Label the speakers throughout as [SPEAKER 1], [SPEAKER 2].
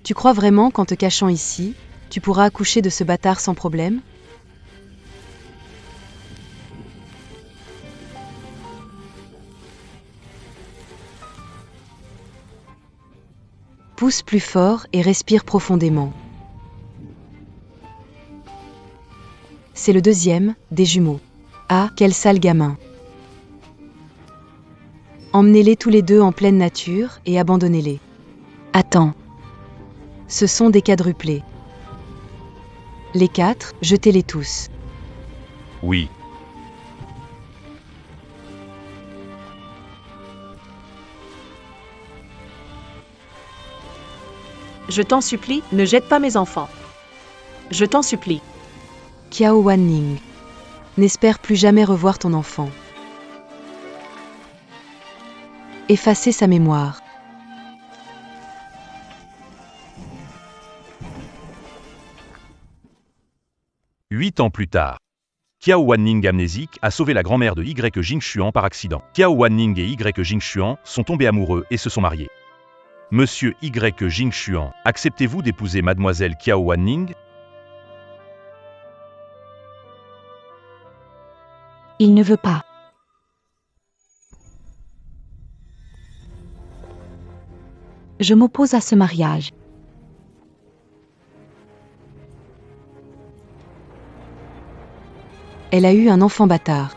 [SPEAKER 1] Tu crois vraiment qu'en te cachant ici, tu pourras accoucher de ce bâtard sans problème? Pousse plus fort et respire profondément. C'est le deuxième, des jumeaux. Ah, quel sale gamin. Emmenez-les tous les deux en pleine nature et abandonnez-les. Attends. Ce sont des quadruplés. Les 4, jetez-les tous.
[SPEAKER 2] Oui.
[SPEAKER 3] Je t'en supplie, ne jette pas mes enfants. Je t'en supplie.
[SPEAKER 1] Qiao Wanning. N'espère plus jamais revoir ton enfant. Effacer sa mémoire.
[SPEAKER 2] Huit ans plus tard. Qiao Wanning amnésique a sauvé la grand-mère de Y Jingxuan par accident. Qiao Wanning et Y Jingxuan sont tombés amoureux et se sont mariés. Monsieur Y Jingxuan, acceptez-vous d'épouser mademoiselle Qiao Wanning?
[SPEAKER 4] Il ne veut pas. Je m'oppose à ce mariage.
[SPEAKER 1] Elle a eu un enfant bâtard.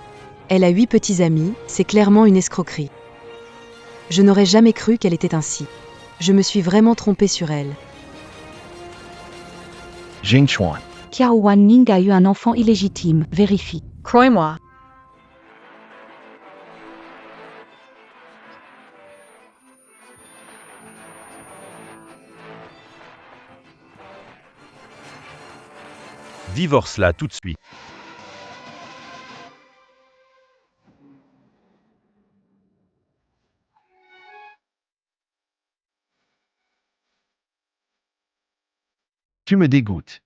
[SPEAKER 1] Elle a 8 petits amis, c'est clairement une escroquerie. Je n'aurais jamais cru qu'elle était ainsi. Je me suis vraiment trompée sur elle.
[SPEAKER 5] Jingxuan.
[SPEAKER 4] Qiao Wanning a eu un enfant illégitime, vérifie.
[SPEAKER 3] Croyez-moi.
[SPEAKER 2] Divorce-la tout de suite.
[SPEAKER 5] Tu me dégoûtes.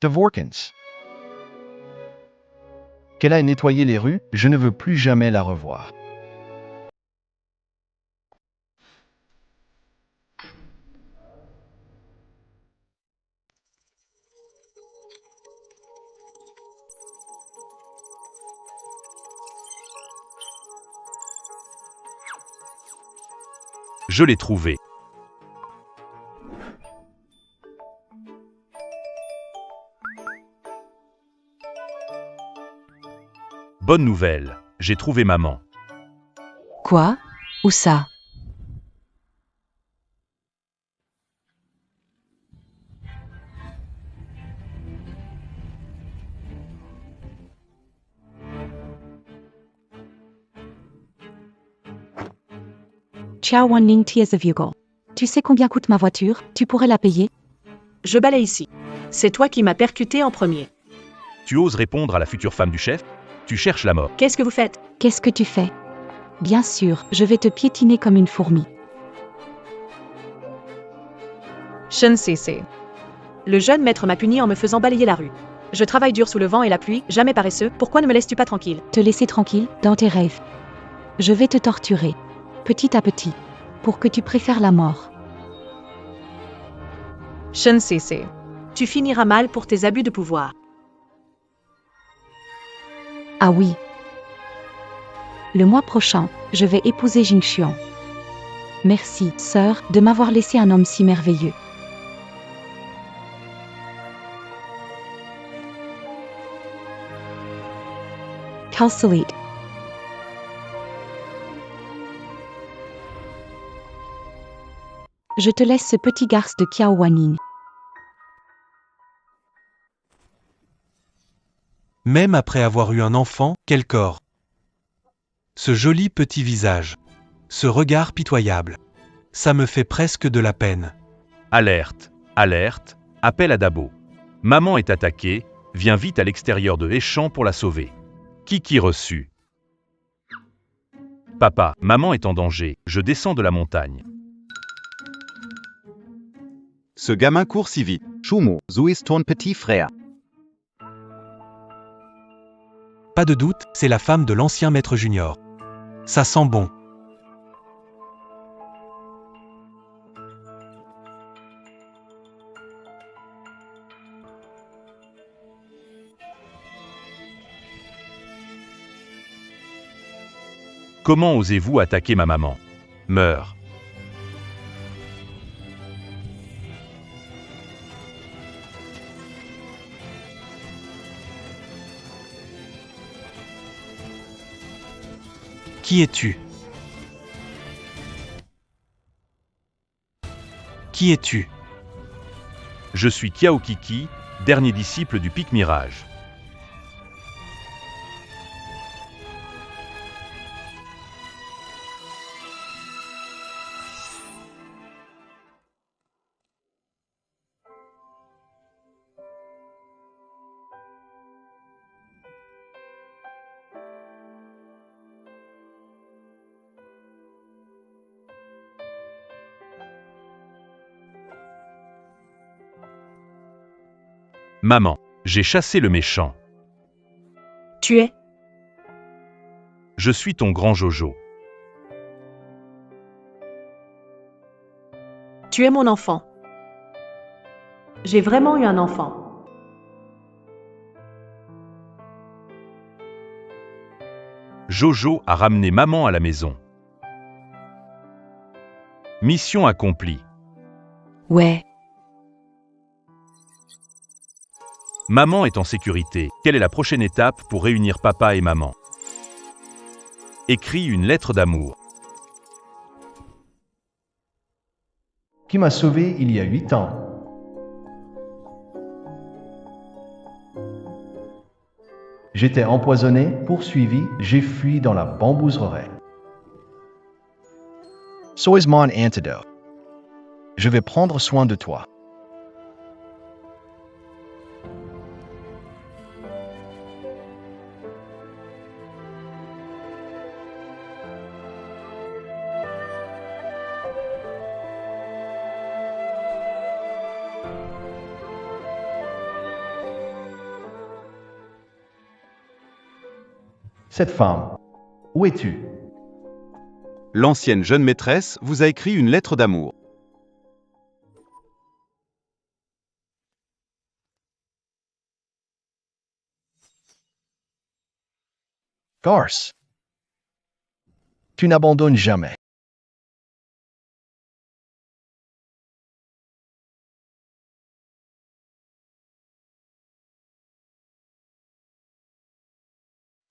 [SPEAKER 5] Dvorkins. Qu'elle a nettoyé les rues, je ne veux plus jamais la revoir.
[SPEAKER 2] Je l'ai trouvé. Bonne nouvelle, j'ai trouvé maman.
[SPEAKER 1] Quoi? Où ça?
[SPEAKER 4] Qiao Wanning Tears of Yugo. Tu sais combien coûte ma voiture? Tu pourrais la payer?
[SPEAKER 3] Je balaye ici. C'est toi qui m'as percuté en premier.
[SPEAKER 2] Tu oses répondre à la future femme du chef? Tu cherches la mort.
[SPEAKER 3] Qu'est-ce que vous faites?
[SPEAKER 4] Qu'est-ce que tu fais? Bien sûr, je vais te piétiner comme une fourmi.
[SPEAKER 3] Shen Cece. Le jeune maître m'a puni en me faisant balayer la rue. Je travaille dur sous le vent et la pluie, jamais paresseux, pourquoi ne me laisses-tu pas tranquille?
[SPEAKER 4] Te laisser tranquille, dans tes rêves. Je vais te torturer, petit à petit, pour que tu préfères la mort.
[SPEAKER 3] Shen Cece. Tu finiras mal pour tes abus de pouvoir.
[SPEAKER 4] Ah oui. Le mois prochain, je vais épouser Jingxuan. Merci, sœur, de m'avoir laissé un homme si merveilleux. Calculate. Je te laisse ce petit garce de Qiao Wanning.
[SPEAKER 6] Même après avoir eu un enfant, quel corps! Ce joli petit visage. Ce regard pitoyable. Ça me fait presque de la peine.
[SPEAKER 2] Alerte, alerte, appel à Dabo. Maman est attaquée, viens vite à l'extérieur de Échamps pour la sauver. Qui reçu. Papa, maman est en danger, je descends de la montagne.
[SPEAKER 7] Ce gamin court si vite. Shumo, so ist ton petit frère.
[SPEAKER 6] Pas de doute, c'est la femme de l'ancien maître junior. Ça sent bon.
[SPEAKER 2] Comment osez-vous attaquer ma maman? Meurs.
[SPEAKER 6] Qui es-tu? Qui es-tu?
[SPEAKER 2] Je suis Kiao Kiki, dernier disciple du Pic Mirage. Maman, j'ai chassé le méchant.
[SPEAKER 3] Tu es?
[SPEAKER 2] Je suis ton grand Jojo.
[SPEAKER 3] Tu es mon enfant. J'ai vraiment eu un enfant.
[SPEAKER 2] Jojo a ramené maman à la maison. Mission accomplie.
[SPEAKER 1] Ouais.
[SPEAKER 2] Maman est en sécurité. Quelle est la prochaine étape pour réunir papa et maman? Écris une lettre d'amour.
[SPEAKER 5] Qui m'a sauvé il y a 8 ans. J'étais empoisonné, poursuivi, j'ai fui dans la bambouserie. Sois mon antidote. Je vais prendre soin de toi. Cette femme, où es-tu?
[SPEAKER 7] L'ancienne jeune maîtresse vous a écrit une lettre d'amour.
[SPEAKER 5] Garce. Tu n'abandonnes jamais.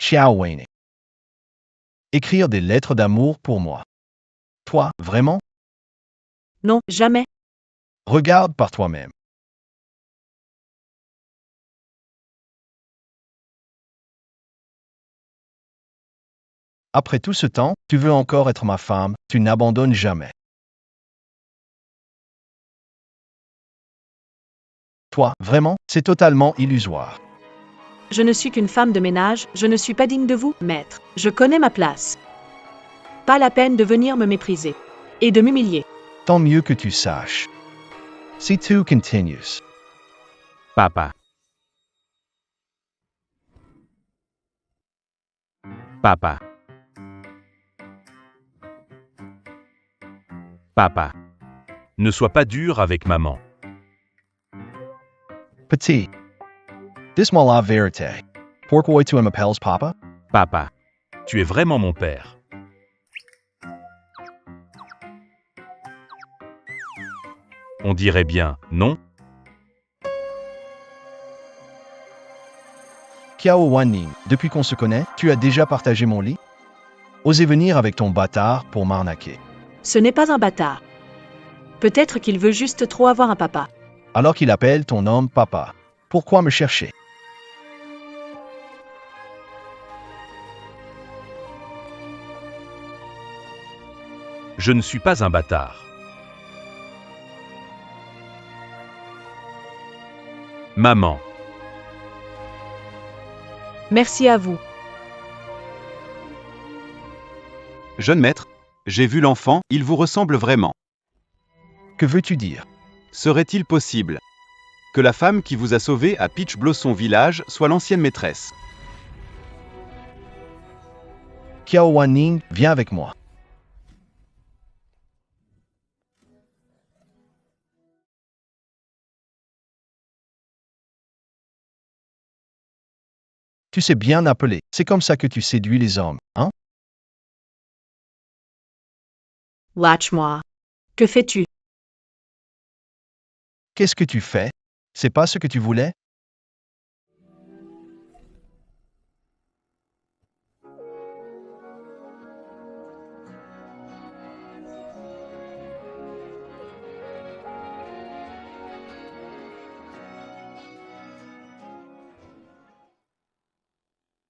[SPEAKER 5] Ciao Wayne. Écrire des lettres d'amour pour moi. Toi, vraiment?
[SPEAKER 3] Non, jamais.
[SPEAKER 5] Regarde par toi-même. Après tout ce temps, tu veux encore être ma femme, tu n'abandonnes jamais. Toi, vraiment, c'est totalement illusoire.
[SPEAKER 3] Je ne suis qu'une femme de ménage, je ne suis pas digne de vous, maître. Je connais ma place. Pas la peine de venir me mépriser. Et de m'humilier.
[SPEAKER 5] Tant mieux que tu saches. Si tu continues.
[SPEAKER 2] Papa. Papa. Papa. Ne sois pas dur avec maman.
[SPEAKER 5] Petit. Dis-moi la vérité. Pourquoi tu m'appelles papa?
[SPEAKER 2] Papa. Tu es vraiment mon père. On dirait bien, non?
[SPEAKER 5] Kiao Wanning, depuis qu'on se connaît, tu as déjà partagé mon lit? Osez venir avec ton bâtard pour m'arnaquer.
[SPEAKER 3] Ce n'est pas un bâtard. Peut-être qu'il veut juste trop avoir un papa.
[SPEAKER 5] Alors qu'il appelle ton homme papa. Pourquoi me chercher?
[SPEAKER 2] Je ne suis pas un bâtard. Maman.
[SPEAKER 3] Merci à vous.
[SPEAKER 7] Jeune maître, j'ai vu l'enfant, il vous ressemble vraiment.
[SPEAKER 5] Que veux-tu dire?
[SPEAKER 7] Serait-il possible que la femme qui vous a sauvé à Peach Blossom Village soit l'ancienne maîtresse?
[SPEAKER 5] Kiao Wanning, viens avec moi. Tu sais bien appeler, c'est comme ça que tu séduis les hommes, hein?
[SPEAKER 3] Lâche-moi. Que fais-tu?
[SPEAKER 5] Qu'est-ce que tu fais? C'est pas ce que tu voulais?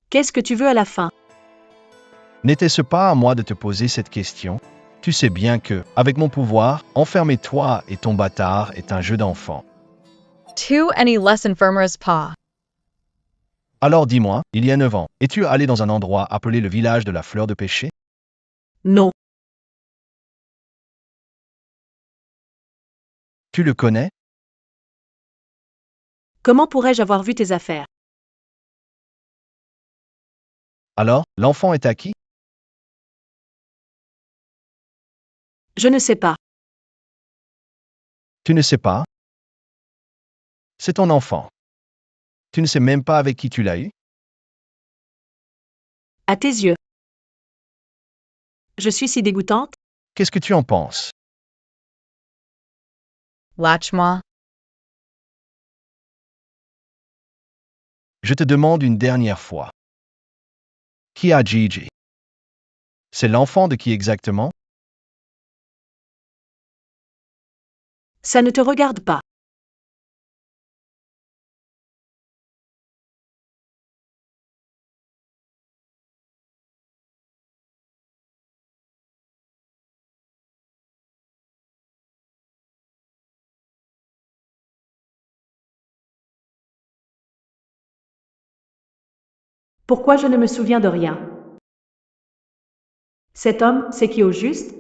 [SPEAKER 3] Qu'est-ce que tu veux à la fin?
[SPEAKER 5] N'était-ce pas à moi de te poser cette question? Tu sais bien que, avec mon pouvoir, enfermer toi et ton bâtard est un jeu d'enfant.
[SPEAKER 8] Tu any less infirmer's pas.
[SPEAKER 5] Alors dis-moi, il y a 9 ans, es-tu allé dans un endroit appelé le village de la fleur de péché?
[SPEAKER 3] Non.
[SPEAKER 5] Tu le connais?
[SPEAKER 3] Comment pourrais-je avoir vu tes affaires?
[SPEAKER 5] Alors, l'enfant est à qui?
[SPEAKER 3] Je ne sais pas.
[SPEAKER 5] Tu ne sais pas? C'est ton enfant. Tu ne sais même pas avec qui tu l'as eu?
[SPEAKER 3] À tes yeux. Je suis si dégoûtante?
[SPEAKER 5] Qu'est-ce que tu en penses?
[SPEAKER 8] Lâche-moi.
[SPEAKER 5] Je te demande une dernière fois. Qui a Gigi? C'est l'enfant de qui exactement?
[SPEAKER 3] Ça ne te regarde pas. Pourquoi je ne me souviens de rien? Cet homme, c'est qui au juste?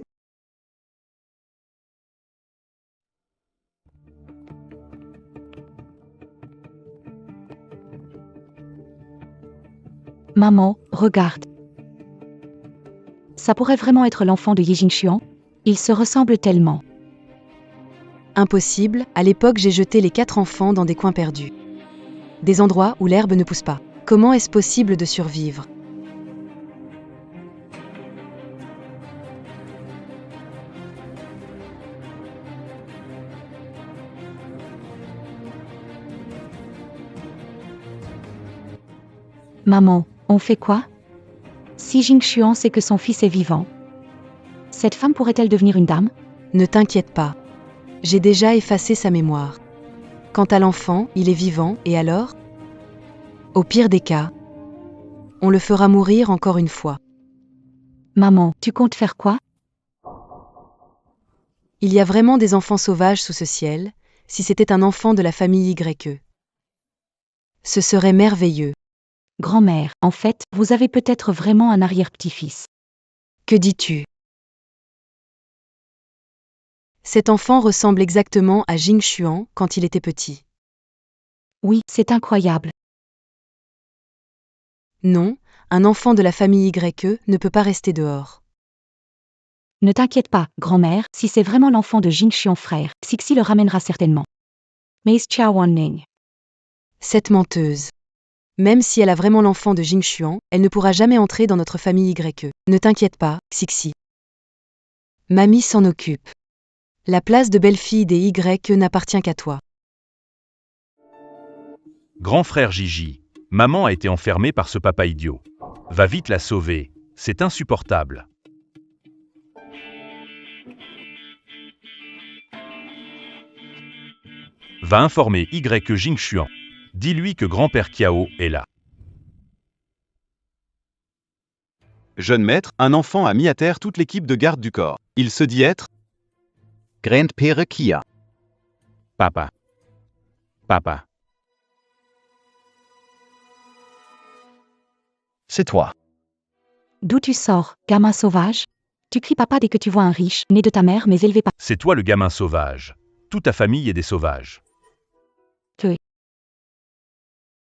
[SPEAKER 4] Maman, regarde. Ça pourrait vraiment être l'enfant de Ye Jingxuan? Ils se ressemblent tellement.
[SPEAKER 1] Impossible, à l'époque j'ai jeté les 4 enfants dans des coins perdus. Des endroits où l'herbe ne pousse pas. Comment est-ce possible de survivre?
[SPEAKER 4] Maman, on fait quoi? Si Jingxuan sait que son fils est vivant, cette femme pourrait-elle devenir une dame?
[SPEAKER 1] Ne t'inquiète pas. J'ai déjà effacé sa mémoire. Quant à l'enfant, il est vivant, et alors? Au pire des cas, on le fera mourir encore une fois.
[SPEAKER 4] Maman, tu comptes faire quoi?
[SPEAKER 1] Il y a vraiment des enfants sauvages sous ce ciel, si c'était un enfant de la famille YE. Ce serait merveilleux.
[SPEAKER 4] Grand-mère, en fait, vous avez peut-être vraiment un arrière-petit-fils.
[SPEAKER 1] Que dis-tu? Cet enfant ressemble exactement à Jingxuan quand il était petit.
[SPEAKER 4] Oui, c'est incroyable.
[SPEAKER 1] Non, un enfant de la famille YE ne peut pas rester dehors.
[SPEAKER 4] Ne t'inquiète pas, grand-mère, si c'est vraiment l'enfant de Jingxuan frère, Sixi le ramènera certainement. Mais Chao Wanning.
[SPEAKER 1] Cette menteuse. Même si elle a vraiment l'enfant de Jingxuan, elle ne pourra jamais entrer dans notre famille YE. Ne t'inquiète pas, Sixi. Mamie s'en occupe. La place de belle-fille des YE n'appartient qu'à toi.
[SPEAKER 2] Grand frère Gigi, maman a été enfermée par ce papa idiot. Va vite la sauver, c'est insupportable. Va informer YE Jingxuan. Dis-lui que grand-père Kiao est là.
[SPEAKER 7] Jeune maître, un enfant a mis à terre toute l'équipe de garde du corps. Il se dit être Grandpère Kia.
[SPEAKER 2] Papa. Papa.
[SPEAKER 5] C'est toi.
[SPEAKER 4] D'où tu sors, gamin sauvage? Tu cries papa dès que tu vois un riche, né de ta mère mais élevé par...
[SPEAKER 2] C'est toi le gamin sauvage. Toute ta famille est des sauvages.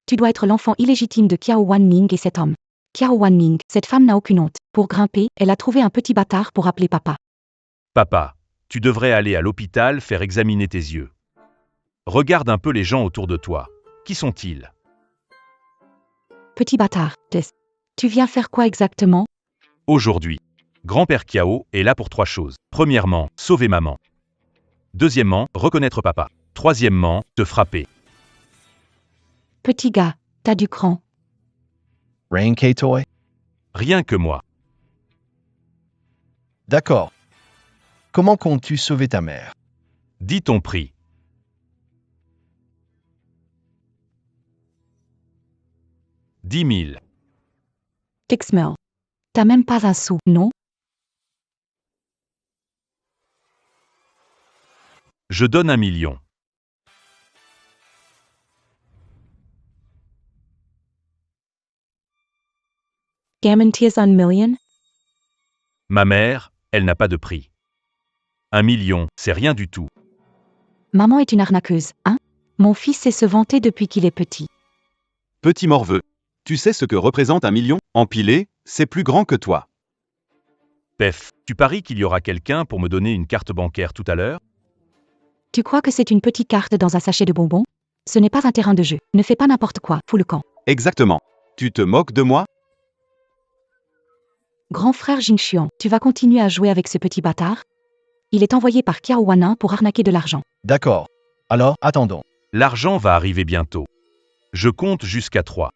[SPEAKER 4] Tu dois être l'enfant illégitime de Kiao Wanning et cet homme. Kiao Wanning, cette femme n'a aucune honte. Pour grimper, elle a trouvé un petit bâtard pour appeler papa.
[SPEAKER 2] Papa, tu devrais aller à l'hôpital faire examiner tes yeux. Regarde un peu les gens autour de toi. Qui sont-ils?
[SPEAKER 4] Petit bâtard, tu viens faire quoi exactement?
[SPEAKER 2] Aujourd'hui. Grand-père Kiao est là pour 3 choses. Premièrement, sauver maman. Deuxièmement, reconnaître papa. Troisièmement, te frapper.
[SPEAKER 4] Petit gars, t'as du cran.
[SPEAKER 5] Rain K-Toy?
[SPEAKER 2] Rien que moi.
[SPEAKER 5] D'accord. Comment comptes-tu sauver ta mère?
[SPEAKER 2] Dis ton prix. 10 000.
[SPEAKER 4] Texmel. T'as même pas un sou, non?
[SPEAKER 2] Je donne 1 million.
[SPEAKER 4] Guarantees 1 million?
[SPEAKER 2] Ma mère, elle n'a pas de prix. 1 million, c'est rien du tout.
[SPEAKER 4] Maman est une arnaqueuse, hein? Mon fils sait se vanter depuis qu'il est petit.
[SPEAKER 7] Petit morveux. Tu sais ce que représente 1 million? Empilé, c'est plus grand que toi.
[SPEAKER 2] Pef, tu paries qu'il y aura quelqu'un pour me donner une carte bancaire tout à l'heure?
[SPEAKER 4] Tu crois que c'est une petite carte dans un sachet de bonbons? Ce n'est pas un terrain de jeu. Ne fais pas n'importe quoi, fous le camp.
[SPEAKER 7] Exactement. Tu te moques de moi?
[SPEAKER 4] Grand frère Jingxian, tu vas continuer à jouer avec ce petit bâtard? Il est envoyé par Kiao Wanin pour arnaquer de l'argent.
[SPEAKER 5] D'accord. Alors, attendons.
[SPEAKER 2] L'argent va arriver bientôt. Je compte jusqu'à 3.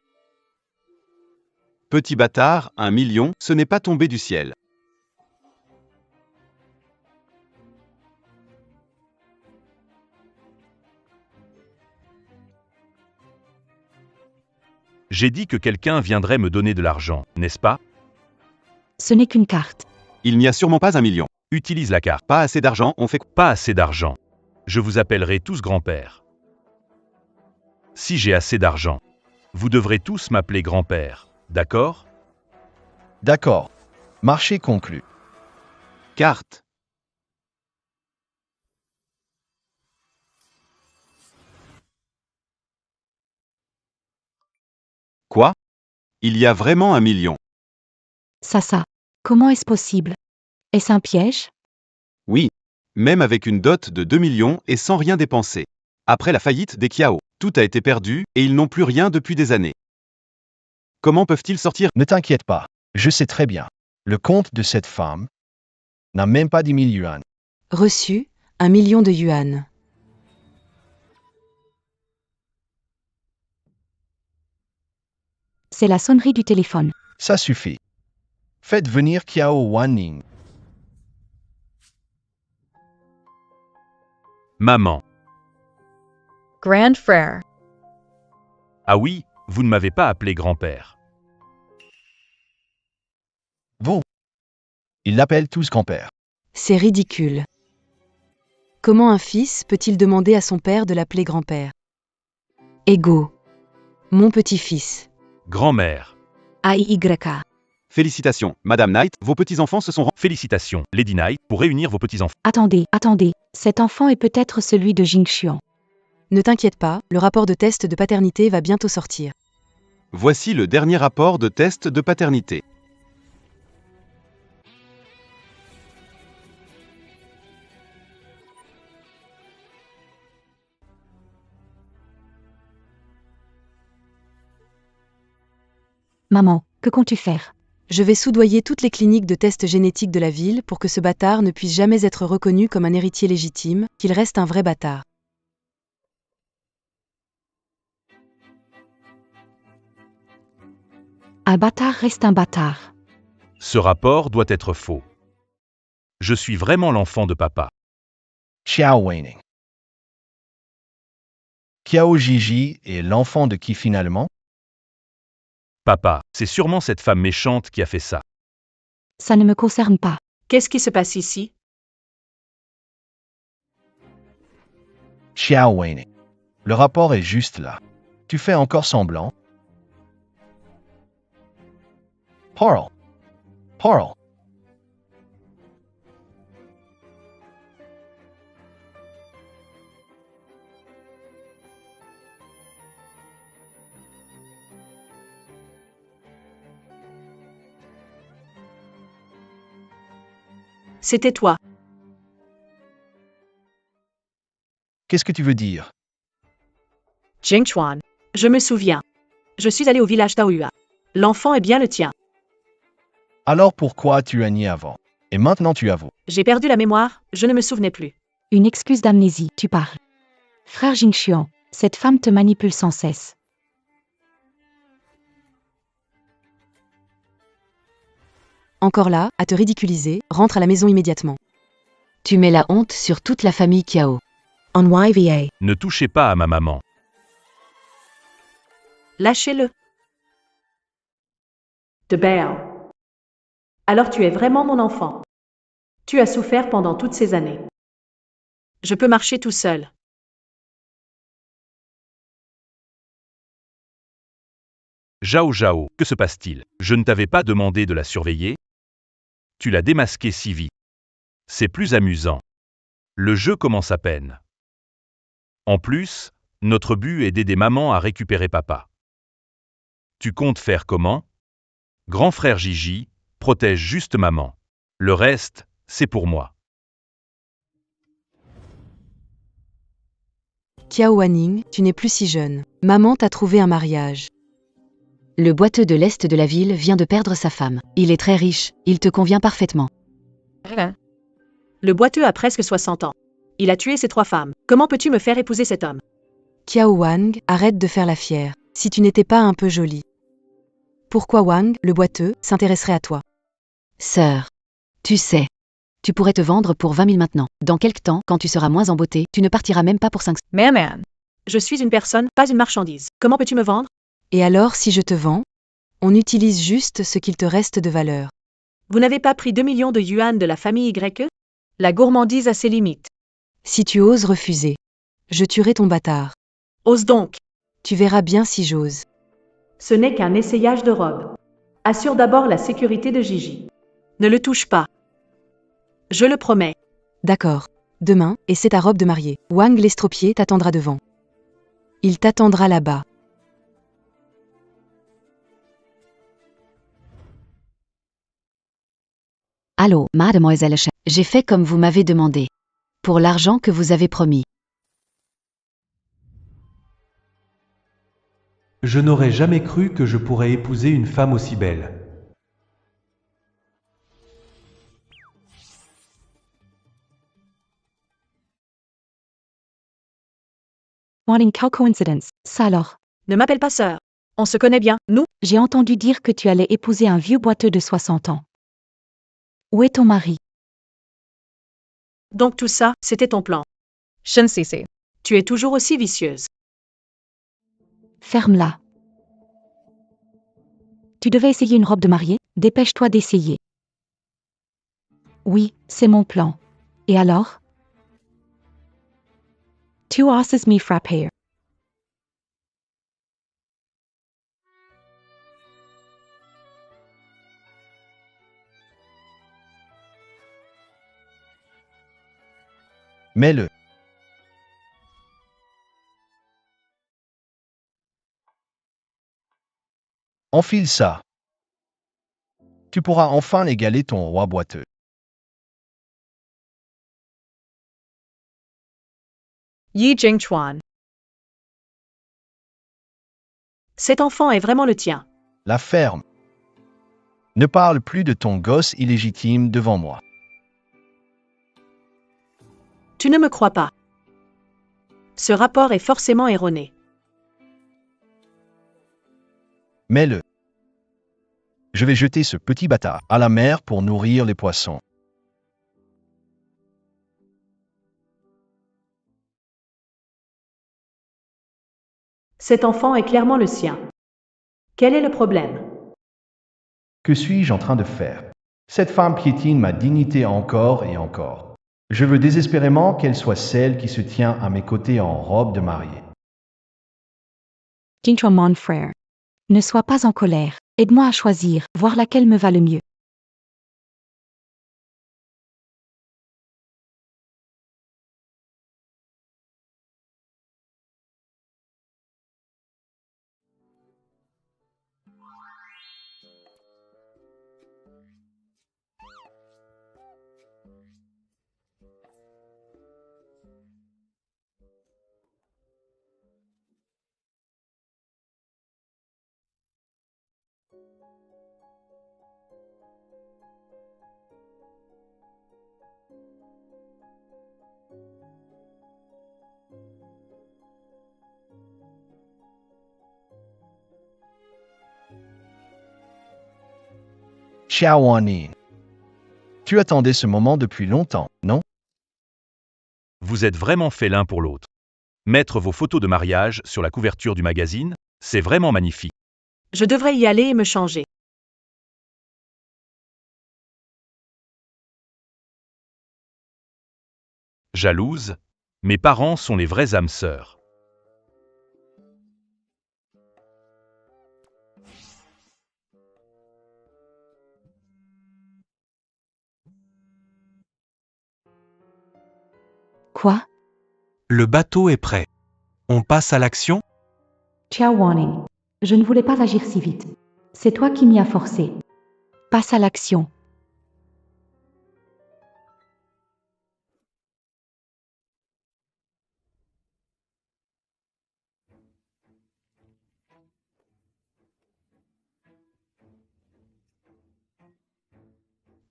[SPEAKER 7] Petit bâtard, 1 million, ce n'est pas tombé du ciel.
[SPEAKER 2] J'ai dit que quelqu'un viendrait me donner de l'argent, n'est-ce pas?
[SPEAKER 4] Ce n'est qu'une carte.
[SPEAKER 7] Il n'y a sûrement pas 1 million.
[SPEAKER 2] Utilise la carte.
[SPEAKER 7] Pas assez d'argent, on fait...
[SPEAKER 2] Pas assez d'argent. Je vous appellerai tous grand-père. Si j'ai assez d'argent, vous devrez tous m'appeler grand-père, d'accord?
[SPEAKER 5] D'accord. Marché conclu.
[SPEAKER 7] Carte. Quoi? Il y a vraiment 1 million.
[SPEAKER 4] Ça. Comment est-ce possible? Est-ce un piège?
[SPEAKER 7] Oui. Même avec une dot de 2 millions et sans rien dépenser. Après la faillite des Kiao, tout a été perdu et ils n'ont plus rien depuis des années. Comment peuvent-ils sortir?
[SPEAKER 5] Ne t'inquiète pas. Je sais très bien. Le compte de cette femme n'a même pas 10 000 yuan.
[SPEAKER 1] Reçu, 1 million de yuan.
[SPEAKER 4] C'est la sonnerie du téléphone.
[SPEAKER 5] Ça suffit. Faites venir Kiao Wanning.
[SPEAKER 2] Maman.
[SPEAKER 8] Grand frère.
[SPEAKER 2] Ah oui, vous ne m'avez pas appelé grand-père.
[SPEAKER 5] Vous. Ils l'appellent tous grand-père.
[SPEAKER 1] C'est ridicule. Comment un fils peut-il demander à son père de l'appeler grand-père? Ego. Mon petit-fils.
[SPEAKER 2] Grand-mère.
[SPEAKER 4] AIYA.
[SPEAKER 7] Félicitations, Madame Knight, vos petits-enfants se sont
[SPEAKER 2] Félicitations, Lady Knight, pour réunir vos petits-enfants.
[SPEAKER 4] Attendez. Cet enfant est peut-être celui de Jingxian.
[SPEAKER 1] Ne t'inquiète pas, le rapport de test de paternité va bientôt sortir.
[SPEAKER 7] Voici le dernier rapport de test de paternité.
[SPEAKER 4] Maman, que comptes-tu faire?
[SPEAKER 1] Je vais soudoyer toutes les cliniques de tests génétiques de la ville pour que ce bâtard ne puisse jamais être reconnu comme un héritier légitime, qu'il reste un vrai bâtard.
[SPEAKER 4] Un bâtard reste un bâtard.
[SPEAKER 2] Ce rapport doit être faux. Je suis vraiment l'enfant de papa.
[SPEAKER 5] Xiao Weining. Kiao Gigi est l'enfant de qui finalement?
[SPEAKER 2] Papa, c'est sûrement cette femme méchante qui a fait ça.
[SPEAKER 4] Ça ne me concerne pas.
[SPEAKER 3] Qu'est-ce qui se passe ici?
[SPEAKER 5] Xiao Weining. Le rapport est juste là. Tu fais encore semblant? Parle.
[SPEAKER 3] C'était toi.
[SPEAKER 5] Qu'est-ce que tu veux dire?
[SPEAKER 3] Jingchuan. Je me souviens. Je suis allé au village d'Aoyua. L'enfant est bien le tien.
[SPEAKER 5] Alors pourquoi tu as nié avant? Et maintenant tu avoues.
[SPEAKER 3] J'ai perdu la mémoire, je ne me souvenais plus.
[SPEAKER 4] Une excuse d'amnésie, tu parles. Frère Jingxian, cette femme te manipule sans cesse.
[SPEAKER 1] Encore là, à te ridiculiser, rentre à la maison immédiatement. Tu mets la honte sur toute la famille Kiao.
[SPEAKER 3] On YVA.
[SPEAKER 2] Ne touchez pas à ma maman.
[SPEAKER 3] Lâchez-le. De Bear. Alors tu es vraiment mon enfant. Tu as souffert pendant toutes ces années. Je peux marcher tout seul.
[SPEAKER 2] Zhao Zhao, que se passe-t-il? Je ne t'avais pas demandé de la surveiller? Tu l'as démasquée si vite. C'est plus amusant. Le jeu commence à peine. En plus, notre but est d'aider maman à récupérer papa. Tu comptes faire comment? Grand frère Gigi, protège juste maman. Le reste, c'est pour moi.
[SPEAKER 1] Kiao Wanning, tu n'es plus si jeune. Maman t'a trouvé un mariage. Le boiteux de l'Est de la ville vient de perdre sa femme. Il est très riche, il te convient parfaitement.
[SPEAKER 3] Le boiteux a presque 60 ans. Il a tué ses 3 femmes. Comment peux-tu me faire épouser cet homme?
[SPEAKER 1] Kiao Wang, arrête de faire la fière. Si tu n'étais pas un peu jolie. Pourquoi Wang, le boiteux, s'intéresserait à toi? Sœur, tu sais, tu pourrais te vendre pour 20 000 maintenant. Dans quelque temps, quand tu seras moins en beauté, tu ne partiras même pas pour 500.
[SPEAKER 3] Man. Je suis une personne, pas une marchandise. Comment peux-tu me vendre?
[SPEAKER 1] Et alors, si je te vends? On utilise juste ce qu'il te reste de valeur.
[SPEAKER 3] Vous n'avez pas pris 2 millions de yuan de la famille YE? La gourmandise a ses limites.
[SPEAKER 1] Si tu oses refuser, je tuerai ton bâtard.
[SPEAKER 3] Ose donc.
[SPEAKER 1] Tu verras bien si j'ose.
[SPEAKER 3] Ce n'est qu'un essayage de robe. Assure d'abord la sécurité de Gigi. Ne le touche pas. Je le promets.
[SPEAKER 1] D'accord. Demain, et c'est ta robe de mariée. Wang l'estropié t'attendra devant. Il t'attendra là-bas. Allô, mademoiselle Chen. J'ai fait comme vous m'avez demandé. Pour l'argent que vous avez promis.
[SPEAKER 6] Je n'aurais jamais cru que je pourrais épouser une femme aussi belle.
[SPEAKER 4] Wanting, quelle coincidence. Ça alors.
[SPEAKER 3] Ne m'appelle pas sœur. On se connaît bien, nous?
[SPEAKER 4] J'ai entendu dire que tu allais épouser un vieux boiteux de 60 ans. Où est ton mari?
[SPEAKER 3] Donc tout ça, c'était ton plan. Shen Cece. Tu es toujours aussi vicieuse.
[SPEAKER 4] Ferme-la. Tu devais essayer une robe de mariée? Dépêche-toi d'essayer. Oui, c'est mon plan. Et alors? Tu oses me frapper.
[SPEAKER 5] Mets-le. Enfile ça. Tu pourras enfin égaler ton roi boiteux.
[SPEAKER 3] Yi Jingchuan. Cet enfant est vraiment le tien.
[SPEAKER 5] La ferme. Ne parle plus de ton gosse illégitime devant moi.
[SPEAKER 3] Tu ne me crois pas. Ce rapport est forcément erroné.
[SPEAKER 5] Mets-le. Je vais jeter ce petit bâtard à la mer pour nourrir les poissons.
[SPEAKER 3] Cet enfant est clairement le sien. Quel est le problème?
[SPEAKER 5] Que suis-je en train de faire? Cette femme piétine ma dignité encore et encore. Je veux désespérément qu'elle soit celle qui se tient à mes côtés en robe de mariée.
[SPEAKER 4] Jingchuan, mon frère. Ne sois pas en colère. Aide-moi à choisir, voir laquelle me va le mieux.
[SPEAKER 5] Xiao Wanning. Tu attendais ce moment depuis longtemps, non?
[SPEAKER 2] Vous êtes vraiment faits l'un pour l'autre. Mettre vos photos de mariage sur la couverture du magazine, c'est vraiment magnifique.
[SPEAKER 3] Je devrais y aller et me changer.
[SPEAKER 2] Jalouse, mes parents sont les vraies âmes sœurs.
[SPEAKER 4] Quoi?
[SPEAKER 6] Le bateau est prêt. On passe à l'action?
[SPEAKER 4] Ciao Warning. Je ne voulais pas agir si vite. C'est toi qui m'y as forcé. Passe à l'action.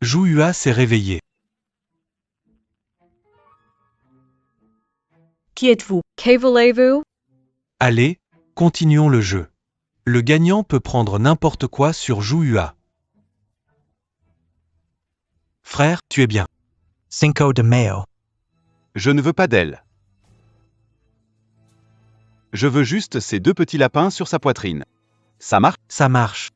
[SPEAKER 6] Jouhua s'est réveillé.
[SPEAKER 3] Qui êtes-vous?
[SPEAKER 8] Que voulez-vous?
[SPEAKER 6] Allez, continuons le jeu. Le gagnant peut prendre n'importe quoi sur Jouhua. Frère, tu es bien.
[SPEAKER 9] Cinco de Mayo.
[SPEAKER 7] Je ne veux pas d'elle. Je veux juste ces 2 petits lapins sur sa poitrine. Ça marche?
[SPEAKER 6] Ça marche.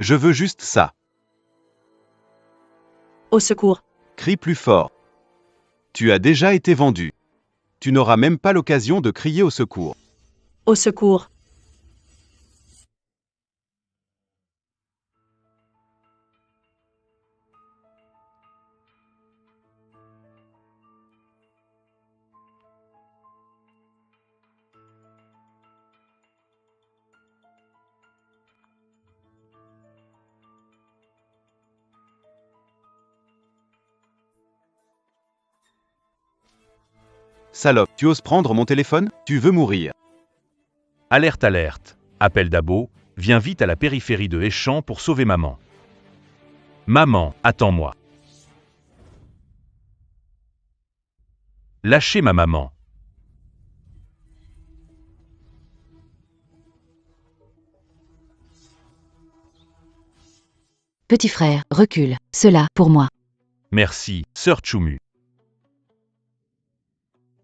[SPEAKER 7] Je veux juste ça.
[SPEAKER 3] Au secours.
[SPEAKER 7] Crie plus fort. Tu as déjà été vendu. Tu n'auras même pas l'occasion de crier au secours.
[SPEAKER 3] Au secours.
[SPEAKER 7] Salope, tu oses prendre mon téléphone? Tu veux mourir.
[SPEAKER 2] Alerte, alerte. Appel d'Abo, viens vite à la périphérie de Échamps pour sauver maman. Maman, attends-moi. Lâchez ma maman.
[SPEAKER 1] Petit frère, recule. Cela, pour moi.
[SPEAKER 2] Merci, sœur Chumu.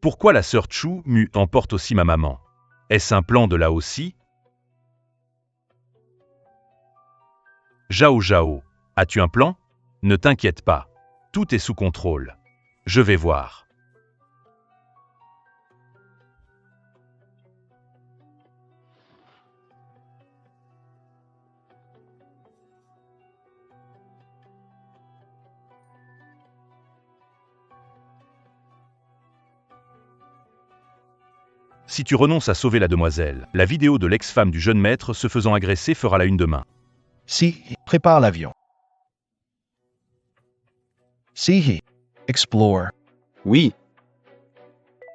[SPEAKER 2] Pourquoi la sœur Chumu emporte aussi ma maman? Est-ce un plan de là aussi? Zhao Zhao, as-tu un plan? Ne t'inquiète pas. Tout est sous contrôle. Je vais voir. Si tu renonces à sauver la demoiselle, la vidéo de l'ex-femme du jeune maître se faisant agresser fera la une demain.
[SPEAKER 5] Si, prépare l'avion. Si, explore.
[SPEAKER 7] Oui.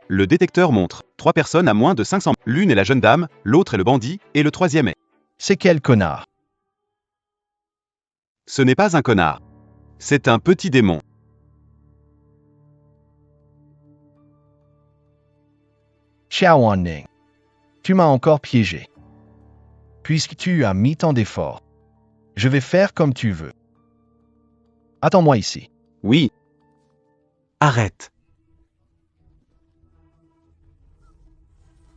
[SPEAKER 7] Le détecteur montre 3 personnes à moins de 500. L'une est la jeune dame, l'autre est le bandit, et le troisième est.
[SPEAKER 5] C'est quel connard?
[SPEAKER 7] Ce n'est pas un connard. C'est un petit démon.
[SPEAKER 5] Xiao Wanning. Tu m'as encore piégé. Puisque tu as mis tant d'efforts, je vais faire comme tu veux. Attends-moi ici.
[SPEAKER 7] Oui.
[SPEAKER 6] Arrête.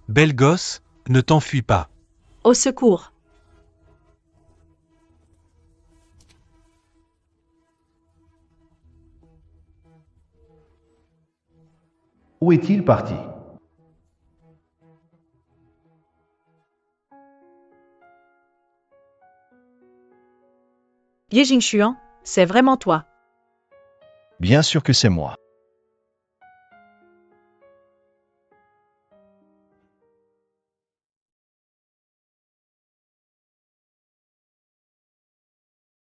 [SPEAKER 6] Belle gosse, ne t'enfuis pas.
[SPEAKER 3] Au secours.
[SPEAKER 5] Où est-il parti?
[SPEAKER 3] Ye Jingshuan, c'est vraiment toi.
[SPEAKER 5] Bien sûr que c'est moi.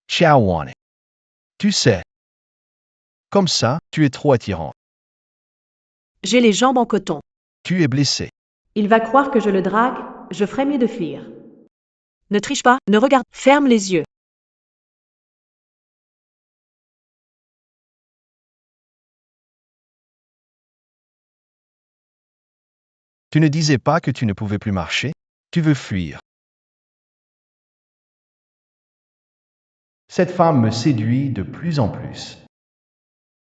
[SPEAKER 5] Xiao Wanning. Tu sais. Comme ça, tu es trop attirant.
[SPEAKER 3] J'ai les jambes en coton.
[SPEAKER 5] Tu es blessé.
[SPEAKER 3] Il va croire que je le drague, je ferais mieux de fuir. Ne triche pas, ne regarde, ferme les yeux.
[SPEAKER 5] Tu ne disais pas que tu ne pouvais plus marcher? Tu veux fuir. Cette femme me séduit de plus en plus.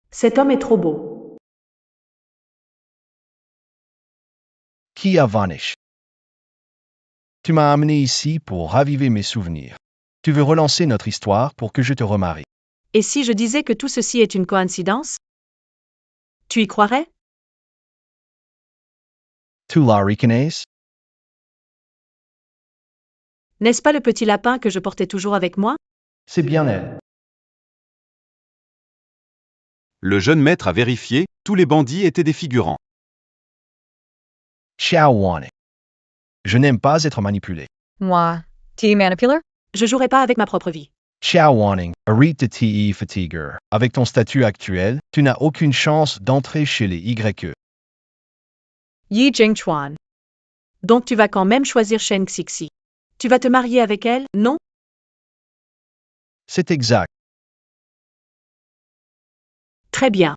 [SPEAKER 3] Cet homme est trop beau.
[SPEAKER 5] Kia Vanish. Tu m'as amené ici pour raviver mes souvenirs. Tu veux relancer notre histoire pour que je te remarie.
[SPEAKER 3] Et si je disais que tout ceci est une coïncidence? Tu y croirais?
[SPEAKER 5] Tu la reconnais?
[SPEAKER 3] N'est-ce pas le petit lapin que je portais toujours avec moi?
[SPEAKER 5] C'est bien elle.
[SPEAKER 7] Le jeune maître a vérifié, tous les bandits étaient des figurants.
[SPEAKER 5] Xiao Wan. Je n'aime pas être manipulé.
[SPEAKER 8] Moi. T manipular?
[SPEAKER 3] Je jouerai pas avec ma propre vie.
[SPEAKER 5] Xiao Wanning, arrête de te fatiguer. Avec ton statut actuel, tu n'as aucune chance d'entrer chez les YE.
[SPEAKER 3] Yi Jingchuan. Donc tu vas quand même choisir Shen Xixi. Tu vas te marier avec elle, non?
[SPEAKER 5] C'est exact.
[SPEAKER 3] Très bien.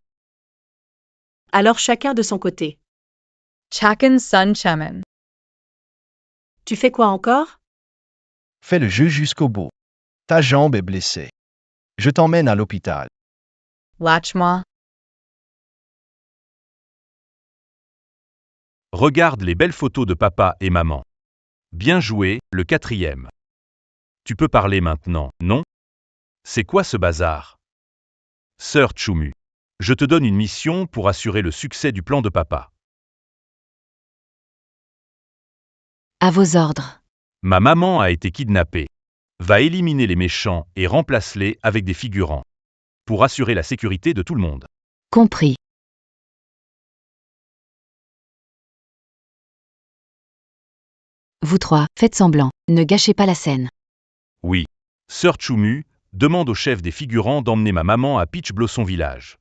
[SPEAKER 3] Alors chacun de son côté.
[SPEAKER 8] Chakan Sun Chemin.
[SPEAKER 3] Tu fais quoi encore?
[SPEAKER 5] Fais le jeu jusqu'au bout. Ta jambe est blessée. Je t'emmène à l'hôpital.
[SPEAKER 8] Lachma.
[SPEAKER 2] Regarde les belles photos de papa et maman. Bien joué, le 4e. Tu peux parler maintenant, non? C'est quoi ce bazar? Sœur Tchoumu. Je te donne une mission pour assurer le succès du plan de papa.
[SPEAKER 4] À vos ordres.
[SPEAKER 2] Ma maman a été kidnappée. Va éliminer les méchants et remplace-les avec des figurants. Pour assurer la sécurité de tout le monde.
[SPEAKER 4] Compris. Vous trois, faites semblant. Ne gâchez pas la scène.
[SPEAKER 2] Oui. Sœur Tchoumu, demande au chef des figurants d'emmener ma maman à Peach Blossom Village.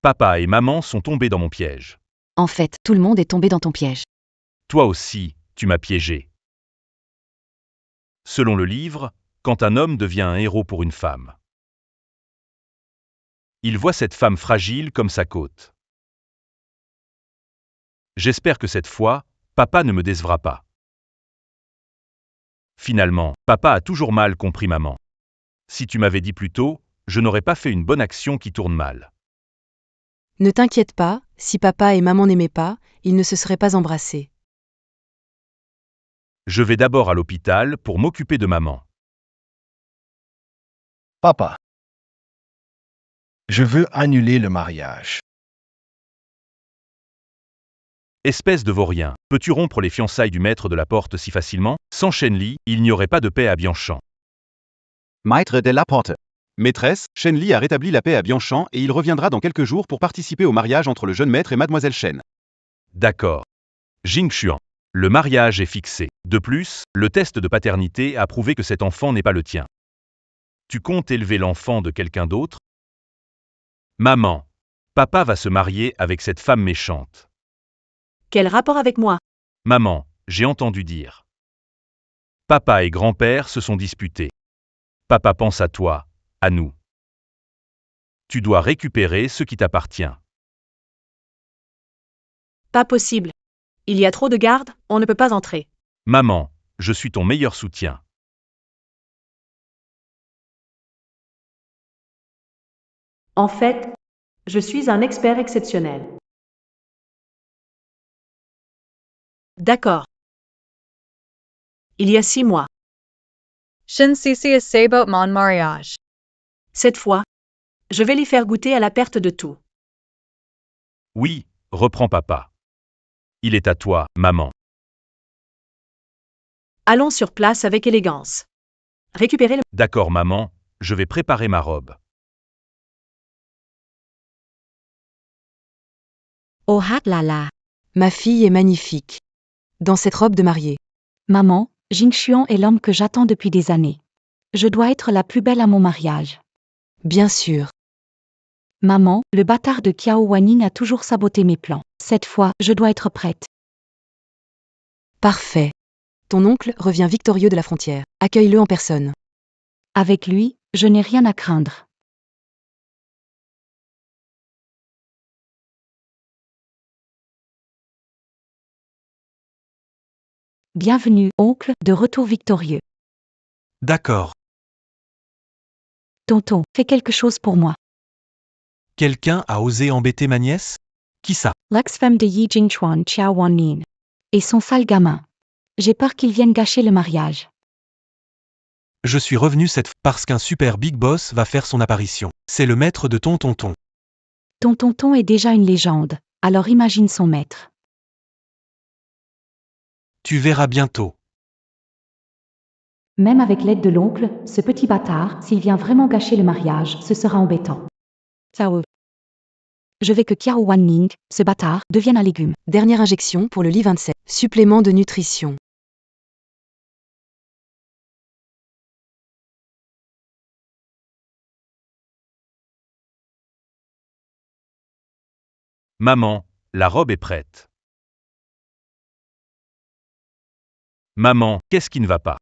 [SPEAKER 2] Papa et maman sont tombés dans mon piège.
[SPEAKER 4] En fait, tout le monde est tombé dans ton piège.
[SPEAKER 2] Toi aussi, tu m'as piégé. Selon le livre, quand un homme devient un héros pour une femme, il voit cette femme fragile comme sa côte. J'espère que cette fois, papa ne me décevra pas. Finalement, papa a toujours mal compris maman. Si tu m'avais dit plus tôt, je n'aurais pas fait une bonne action qui tourne mal.
[SPEAKER 1] Ne t'inquiète pas, si papa et maman n'aimaient pas, ils ne se seraient pas embrassés.
[SPEAKER 2] Je vais d'abord à l'hôpital pour m'occuper de maman.
[SPEAKER 5] Papa. Je veux annuler le mariage.
[SPEAKER 2] Espèce de vaurien, peux-tu rompre les fiançailles du maître de la porte si facilement? Sans Shenli, il n'y aurait pas de paix à Bianchamp.
[SPEAKER 7] Maître de la porte. Maîtresse, Shenli a rétabli la paix à Bianchamp et il reviendra dans quelques jours pour participer au mariage entre le jeune maître et mademoiselle Shen.
[SPEAKER 2] D'accord. Jingxuan. Le mariage est fixé. De plus, le test de paternité a prouvé que cet enfant n'est pas le tien. Tu comptes élever l'enfant de quelqu'un d'autre? Maman. Papa va se marier avec cette femme méchante.
[SPEAKER 3] Quel rapport avec moi?
[SPEAKER 2] Maman, j'ai entendu dire. Papa et grand-père se sont disputés. Papa pense à toi, à nous. Tu dois récupérer ce qui t'appartient.
[SPEAKER 3] Pas possible. Il y a trop de gardes, on ne peut pas entrer.
[SPEAKER 2] Maman, je suis ton meilleur soutien.
[SPEAKER 3] En fait, je suis un expert exceptionnel. D'accord. Il y a 6 mois.
[SPEAKER 8] Shin Sisi is about mon mariage.
[SPEAKER 3] Cette fois, je vais les faire goûter à la perte de tout.
[SPEAKER 2] Oui, reprends papa. Il est à toi, maman.
[SPEAKER 3] Allons sur place avec élégance. Récupérez le...
[SPEAKER 2] D'accord, maman, je vais préparer ma robe.
[SPEAKER 4] Oh ah là là.
[SPEAKER 1] Ma fille est magnifique. Dans cette robe de mariée.
[SPEAKER 4] Maman, Jingxuan est l'homme que j'attends depuis des années. Je dois être la plus belle à mon mariage.
[SPEAKER 1] Bien sûr.
[SPEAKER 4] Maman, le bâtard de Kiao Wanning a toujours saboté mes plans. Cette fois, je dois être prête.
[SPEAKER 1] Parfait. Ton oncle revient victorieux de la frontière. Accueille-le en personne.
[SPEAKER 4] Avec lui, je n'ai rien à craindre. Bienvenue, oncle, de retour victorieux.
[SPEAKER 6] D'accord.
[SPEAKER 4] Tonton, fais quelque chose pour moi.
[SPEAKER 6] Quelqu'un a osé embêter ma nièce? Qui ça?
[SPEAKER 4] L'ex-femme de Yi Jingchuan Xiao Wannin. Et son sale gamin. J'ai peur qu'ils viennent gâcher le mariage.
[SPEAKER 6] Je suis revenu cette fois parce qu'un super big boss va faire son apparition. C'est le maître de ton tonton.
[SPEAKER 4] Ton tonton est déjà une légende, alors imagine son maître.
[SPEAKER 6] Tu verras bientôt.
[SPEAKER 4] Même avec l'aide de l'oncle, ce petit bâtard, s'il vient vraiment gâcher le mariage, ce sera embêtant. Ciao. Je veux que Kiao Wanning, ce bâtard, devienne un légume.
[SPEAKER 1] Dernière injection pour le lit 27. Supplément de nutrition.
[SPEAKER 2] Maman, la robe est prête. Maman, qu'est-ce qui ne va pas?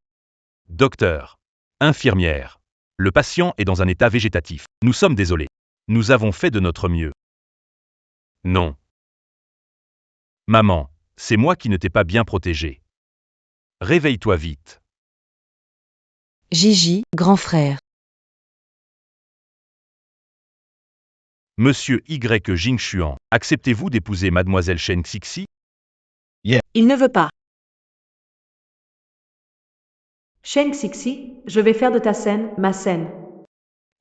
[SPEAKER 2] Docteur. Infirmière. Le patient est dans un état végétatif. Nous sommes désolés. Nous avons fait de notre mieux. Non. Maman, c'est moi qui ne t'ai pas bien protégé. Réveille-toi vite.
[SPEAKER 1] Gigi, grand frère.
[SPEAKER 2] Monsieur Y. Jingxuan, acceptez-vous d'épouser mademoiselle Shen Xixi?
[SPEAKER 3] Il ne veut pas. Shen Xixi, je vais faire de ta scène ma scène.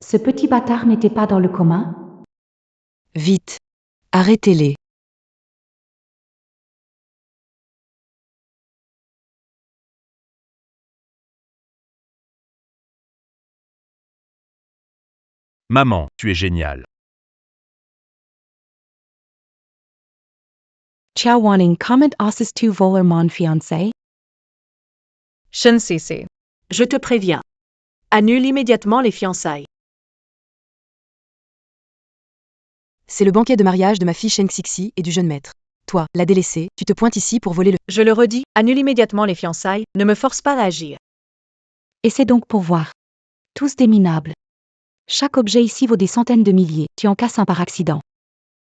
[SPEAKER 4] Ce petit bâtard n'était pas dans le commun?
[SPEAKER 1] Vite. Arrêtez-les.
[SPEAKER 2] Maman, tu es géniale.
[SPEAKER 4] Xiao Wanning comment asses tu voler mon fiancé?
[SPEAKER 8] Shen Cece.
[SPEAKER 3] Je te préviens. Annule immédiatement les fiançailles.
[SPEAKER 1] C'est le banquet de mariage de ma fille Shen Xixi et du jeune maître. Toi, la délaissée, tu te pointes ici pour voler le...
[SPEAKER 3] Je le redis, annule immédiatement les fiançailles, ne me force pas à agir.
[SPEAKER 4] Et c'est donc pour voir. Tous des minables. Chaque objet ici vaut des centaines de milliers, tu en casses un par accident.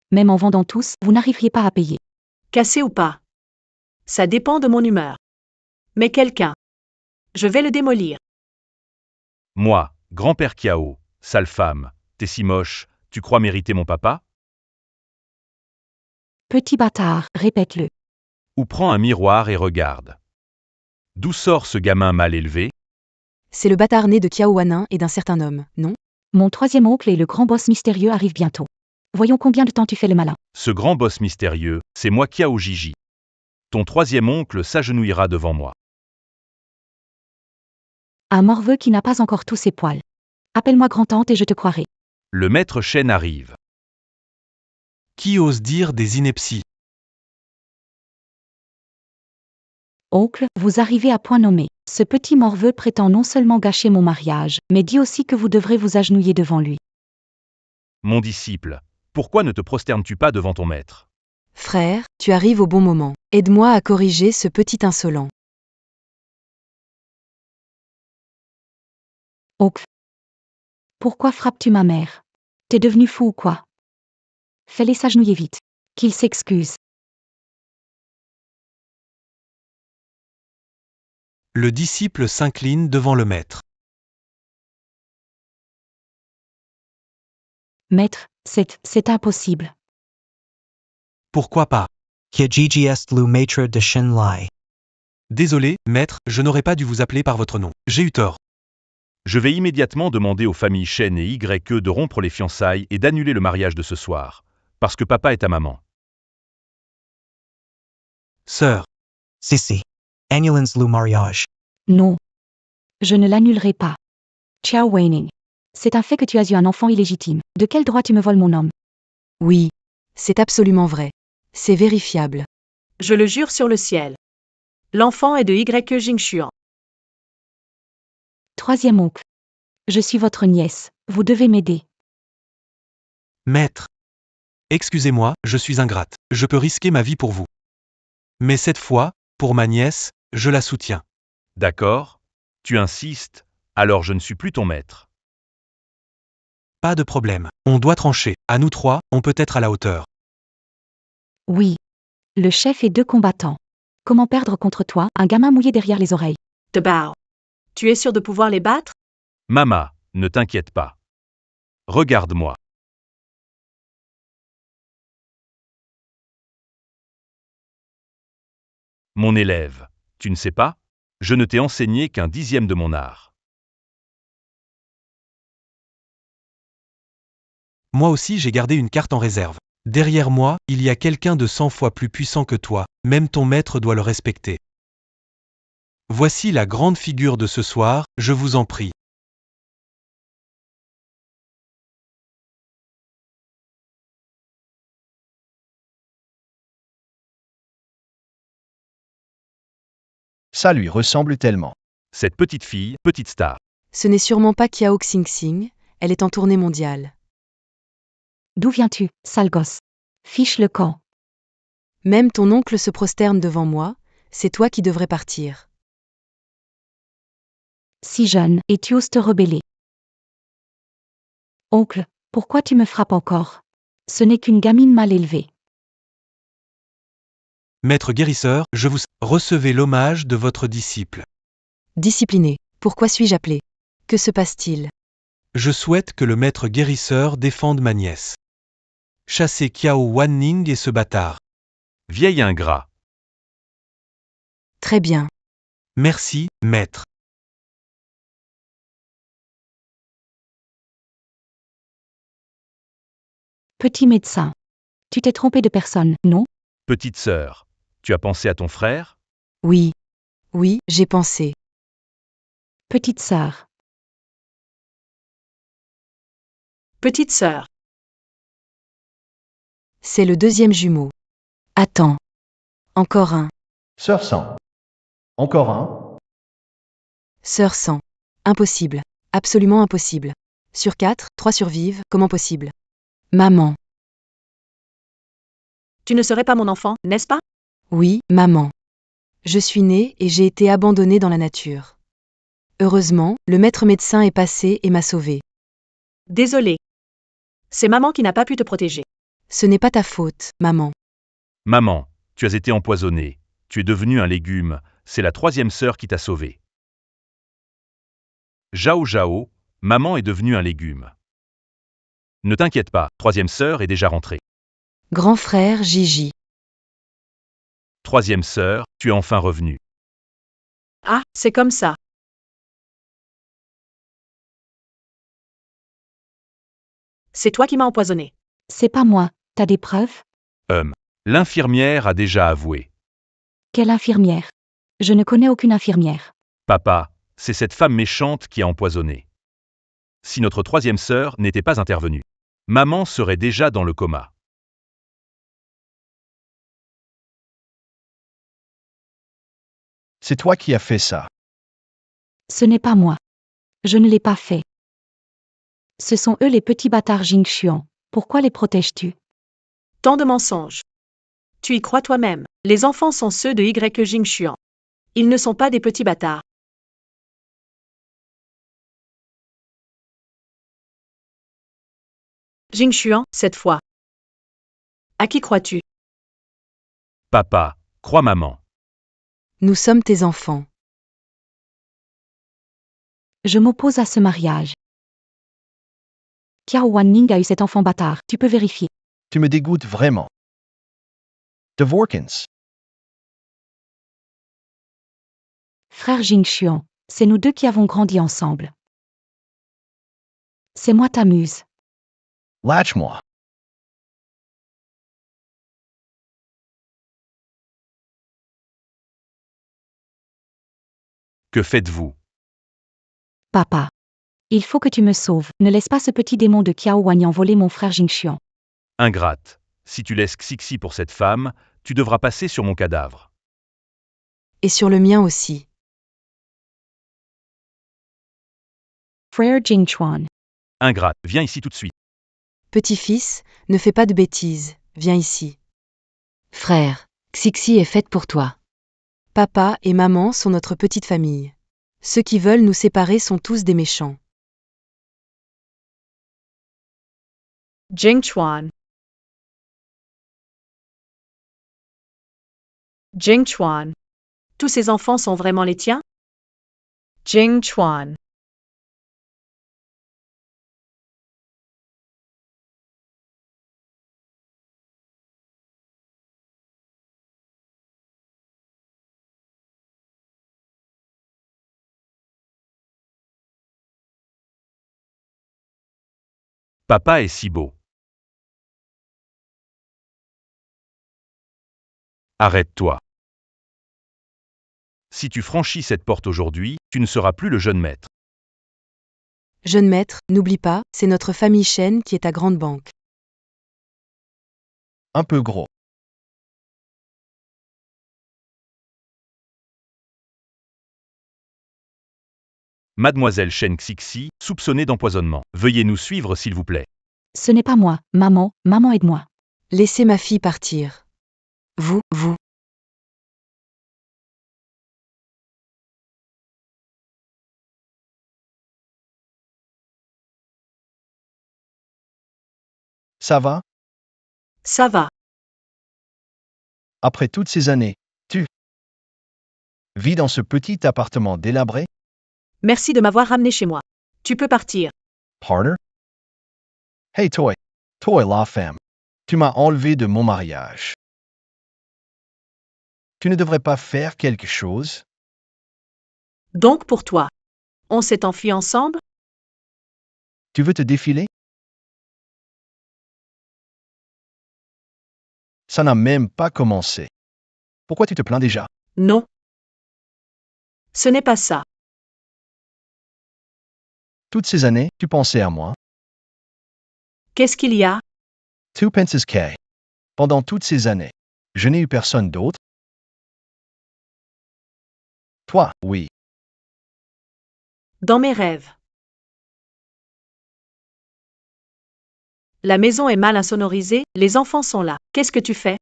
[SPEAKER 4] Même en vendant tous, vous n'arriveriez pas à payer.
[SPEAKER 3] Cassé ou pas. Ça dépend de mon humeur. Mais quelqu'un. Je vais le démolir.
[SPEAKER 2] Moi, grand-père Kiao, sale femme, t'es si moche, tu crois mériter mon papa?
[SPEAKER 4] Petit bâtard, répète-le.
[SPEAKER 2] Ou prends un miroir et regarde. D'où sort ce gamin mal élevé?
[SPEAKER 1] C'est le bâtard né de Kiao Wanin et d'un certain homme, non?
[SPEAKER 4] Mon troisième oncle et le grand boss mystérieux arrivent bientôt. Voyons combien de temps tu fais le malin.
[SPEAKER 2] Ce grand boss mystérieux, c'est moi Kiao Gigi. Ton troisième oncle s'agenouillera devant moi.
[SPEAKER 4] Un morveux qui n'a pas encore tous ses poils. Appelle-moi grand-tante et je te croirai.
[SPEAKER 2] Le maître Shen arrive.
[SPEAKER 6] Qui ose dire des inepties?
[SPEAKER 4] Oncle, vous arrivez à point nommé. Ce petit morveux prétend non seulement gâcher mon mariage, mais dit aussi que vous devrez vous agenouiller devant lui.
[SPEAKER 2] Mon disciple, pourquoi ne te prosternes-tu pas devant ton maître?
[SPEAKER 1] Frère, tu arrives au bon moment. Aide-moi à corriger ce petit insolent.
[SPEAKER 4] Oncle. Pourquoi frappes-tu ma mère? T'es devenu fou ou quoi? Fais-les s'agenouiller vite. Qu'il s'excuse.
[SPEAKER 6] Le disciple s'incline devant le maître.
[SPEAKER 4] Maître, c'est impossible.
[SPEAKER 6] Pourquoi pas?
[SPEAKER 9] Kijiji est le maître de Shen Lai.
[SPEAKER 6] Désolé, maître, je n'aurais pas dû vous appeler par votre nom. J'ai eu tort.
[SPEAKER 2] Je vais immédiatement demander aux familles Shen et YE de rompre les fiançailles et d'annuler le mariage de ce soir. Parce que papa est ta maman.
[SPEAKER 6] Sœur,
[SPEAKER 9] Sissi. Annulance le mariage.
[SPEAKER 4] Non. Je ne l'annulerai pas. Xiao Weining. C'est un fait que tu as eu un enfant illégitime. De quel droit tu me voles mon homme?
[SPEAKER 1] Oui. C'est absolument vrai. C'est vérifiable.
[SPEAKER 3] Je le jure sur le ciel. L'enfant est de Y. Jingxuan.
[SPEAKER 4] Troisième oncle. Je suis votre nièce. Vous devez m'aider.
[SPEAKER 6] maître. Excusez-moi, je suis ingrate. Je peux risquer ma vie pour vous. Mais cette fois, Pour ma nièce, je la soutiens.
[SPEAKER 2] D'accord? Tu insistes, alors je ne suis plus ton maître.
[SPEAKER 6] Pas de problème. On doit trancher. À nous trois, on peut être à la hauteur.
[SPEAKER 4] Oui. Le chef et 2 combattants. Comment perdre contre toi, un gamin mouillé derrière les oreilles?
[SPEAKER 3] Te bao. Tu es sûr de pouvoir les battre?
[SPEAKER 2] Mama, ne t'inquiète pas. Regarde-moi. Mon élève, tu ne sais pas? Je ne t'ai enseigné qu'un 10e de mon art.
[SPEAKER 6] Moi aussi j'ai gardé une carte en réserve. Derrière moi, il y a quelqu'un de 100 fois plus puissant que toi, même ton maître doit le respecter. Voici la grande figure de ce soir, je vous en prie.
[SPEAKER 5] Ça lui ressemble tellement.
[SPEAKER 2] Cette petite fille, petite star.
[SPEAKER 1] Ce n'est sûrement pas Kiao Xing, elle est en tournée mondiale.
[SPEAKER 4] D'où viens-tu, sale gosse? Fiche le camp.
[SPEAKER 1] Même ton oncle se prosterne devant moi, c'est toi qui devrais partir.
[SPEAKER 4] Si jeune, et tu oses te rebeller. Oncle, pourquoi tu me frappes encore? Ce n'est qu'une gamine mal élevée.
[SPEAKER 6] Maître guérisseur, je vous recevez l'hommage de votre disciple.
[SPEAKER 1] Discipliné, pourquoi suis-je appelé? Que se passe-t-il?
[SPEAKER 6] Je souhaite que le maître guérisseur défende ma nièce. Chassez Kiao Wanning et ce bâtard.
[SPEAKER 2] Vieil ingrat.
[SPEAKER 1] Très bien.
[SPEAKER 6] Merci, maître.
[SPEAKER 4] Petit médecin. Tu t'es trompé de personne, non?
[SPEAKER 2] Petite sœur, tu as pensé à ton frère?
[SPEAKER 1] Oui. Oui, j'ai pensé.
[SPEAKER 4] Petite sœur.
[SPEAKER 3] Petite sœur.
[SPEAKER 1] C'est le 2e jumeau. Attends. Encore un.
[SPEAKER 5] Sœur sang. Encore un?
[SPEAKER 1] Sœur sang. Impossible. Absolument impossible. Sur 4, 3 survivent, comment possible? Maman.
[SPEAKER 3] Tu ne serais pas mon enfant, n'est-ce pas?
[SPEAKER 1] Oui, maman. Je suis née et j'ai été abandonnée dans la nature. Heureusement, le maître médecin est passé et m'a sauvée.
[SPEAKER 3] Désolée. C'est maman qui n'a pas pu te protéger.
[SPEAKER 1] Ce n'est pas ta faute, maman.
[SPEAKER 2] Maman, tu as été empoisonnée. Tu es devenue un légume, c'est la 3e sœur qui t'a sauvée. Zhao Zhao, maman est devenue un légume. Ne t'inquiète pas, 3e sœur est déjà rentrée.
[SPEAKER 1] Grand frère Gigi.
[SPEAKER 2] 3e sœur, tu es enfin revenue.
[SPEAKER 3] Ah, c'est comme ça. C'est toi qui m'as empoisonné.
[SPEAKER 4] C'est pas moi, t'as des preuves?
[SPEAKER 2] L'infirmière a déjà avoué.
[SPEAKER 4] Quelle infirmière? Je ne connais aucune infirmière.
[SPEAKER 2] Papa, c'est cette femme méchante qui a empoisonné. Si notre 3e sœur n'était pas intervenue, maman serait déjà dans le coma.
[SPEAKER 5] C'est toi qui as fait ça.
[SPEAKER 4] Ce n'est pas moi. Je ne l'ai pas fait. Ce sont eux les petits bâtards Jingxuan. Pourquoi les protèges-tu?
[SPEAKER 3] Tant de mensonges. Tu y crois toi-même. Les enfants sont ceux de Y Jingxuan. Ils ne sont pas des petits bâtards. Jingxuan, cette fois. À qui crois-tu?
[SPEAKER 2] Papa, crois maman.
[SPEAKER 1] Nous sommes tes enfants.
[SPEAKER 4] Je m'oppose à ce mariage. Kiao Wanning a eu cet enfant bâtard, tu peux vérifier.
[SPEAKER 5] Tu me dégoûtes vraiment. Dvorkins.
[SPEAKER 4] Frère Jingxuan, c'est nous deux qui avons grandi ensemble. C'est moi ta muse.
[SPEAKER 5] Lâche-moi.
[SPEAKER 2] Que faites-vous?
[SPEAKER 4] Papa. Il faut que tu me sauves. Ne laisse pas ce petit démon de Kiao Wanyan voler mon frère Jingxuan.
[SPEAKER 2] Ingrate. Si tu laisses Xixi pour cette femme, tu devras passer sur mon cadavre.
[SPEAKER 1] Et sur le mien aussi.
[SPEAKER 4] Frère Jingxuan.
[SPEAKER 2] Ingrate, viens ici tout de suite.
[SPEAKER 1] Petit-fils, ne fais pas de bêtises, viens ici. Frère, Xixi est faite pour toi. Papa et maman sont notre petite famille. Ceux qui veulent nous séparer sont tous des méchants.
[SPEAKER 8] Jingchuan. Jingchuan.
[SPEAKER 3] Tous ces enfants sont vraiment les tiens?
[SPEAKER 8] Jingchuan.
[SPEAKER 2] Papa est si beau. Arrête-toi. Si tu franchis cette porte aujourd'hui, tu ne seras plus le jeune maître.
[SPEAKER 1] Jeune maître, n'oublie pas, c'est notre famille Shen qui est ta grande banque.
[SPEAKER 5] Un peu gros.
[SPEAKER 2] Mademoiselle Shen Xixi, soupçonnée d'empoisonnement. Veuillez nous suivre s'il vous plaît.
[SPEAKER 4] Ce n'est pas moi, maman, maman aide-moi.
[SPEAKER 1] Laissez ma fille partir. Vous.
[SPEAKER 5] Ça va?
[SPEAKER 3] Ça va.
[SPEAKER 5] Après toutes ces années, tu vis dans ce petit appartement délabré?
[SPEAKER 3] Merci de m'avoir ramené chez moi. Tu peux partir.
[SPEAKER 5] Partner? Hey Toy. Toy la femme. Tu m'as enlevé de mon mariage. Tu ne devrais pas faire quelque chose?
[SPEAKER 3] Donc pour toi. On s'est enfuis ensemble?
[SPEAKER 5] Tu veux te défiler? Ça n'a même pas commencé. Pourquoi tu te plains déjà?
[SPEAKER 3] Non. Ce n'est pas ça.
[SPEAKER 5] Toutes ces années, tu pensais à moi?
[SPEAKER 3] Qu'est-ce qu'il y a?
[SPEAKER 5] Tu penses que, pendant toutes ces années, je n'ai eu personne d'autre? Toi, oui.
[SPEAKER 3] Dans mes rêves. La maison est mal insonorisée, les enfants sont là. Qu'est-ce que tu fais?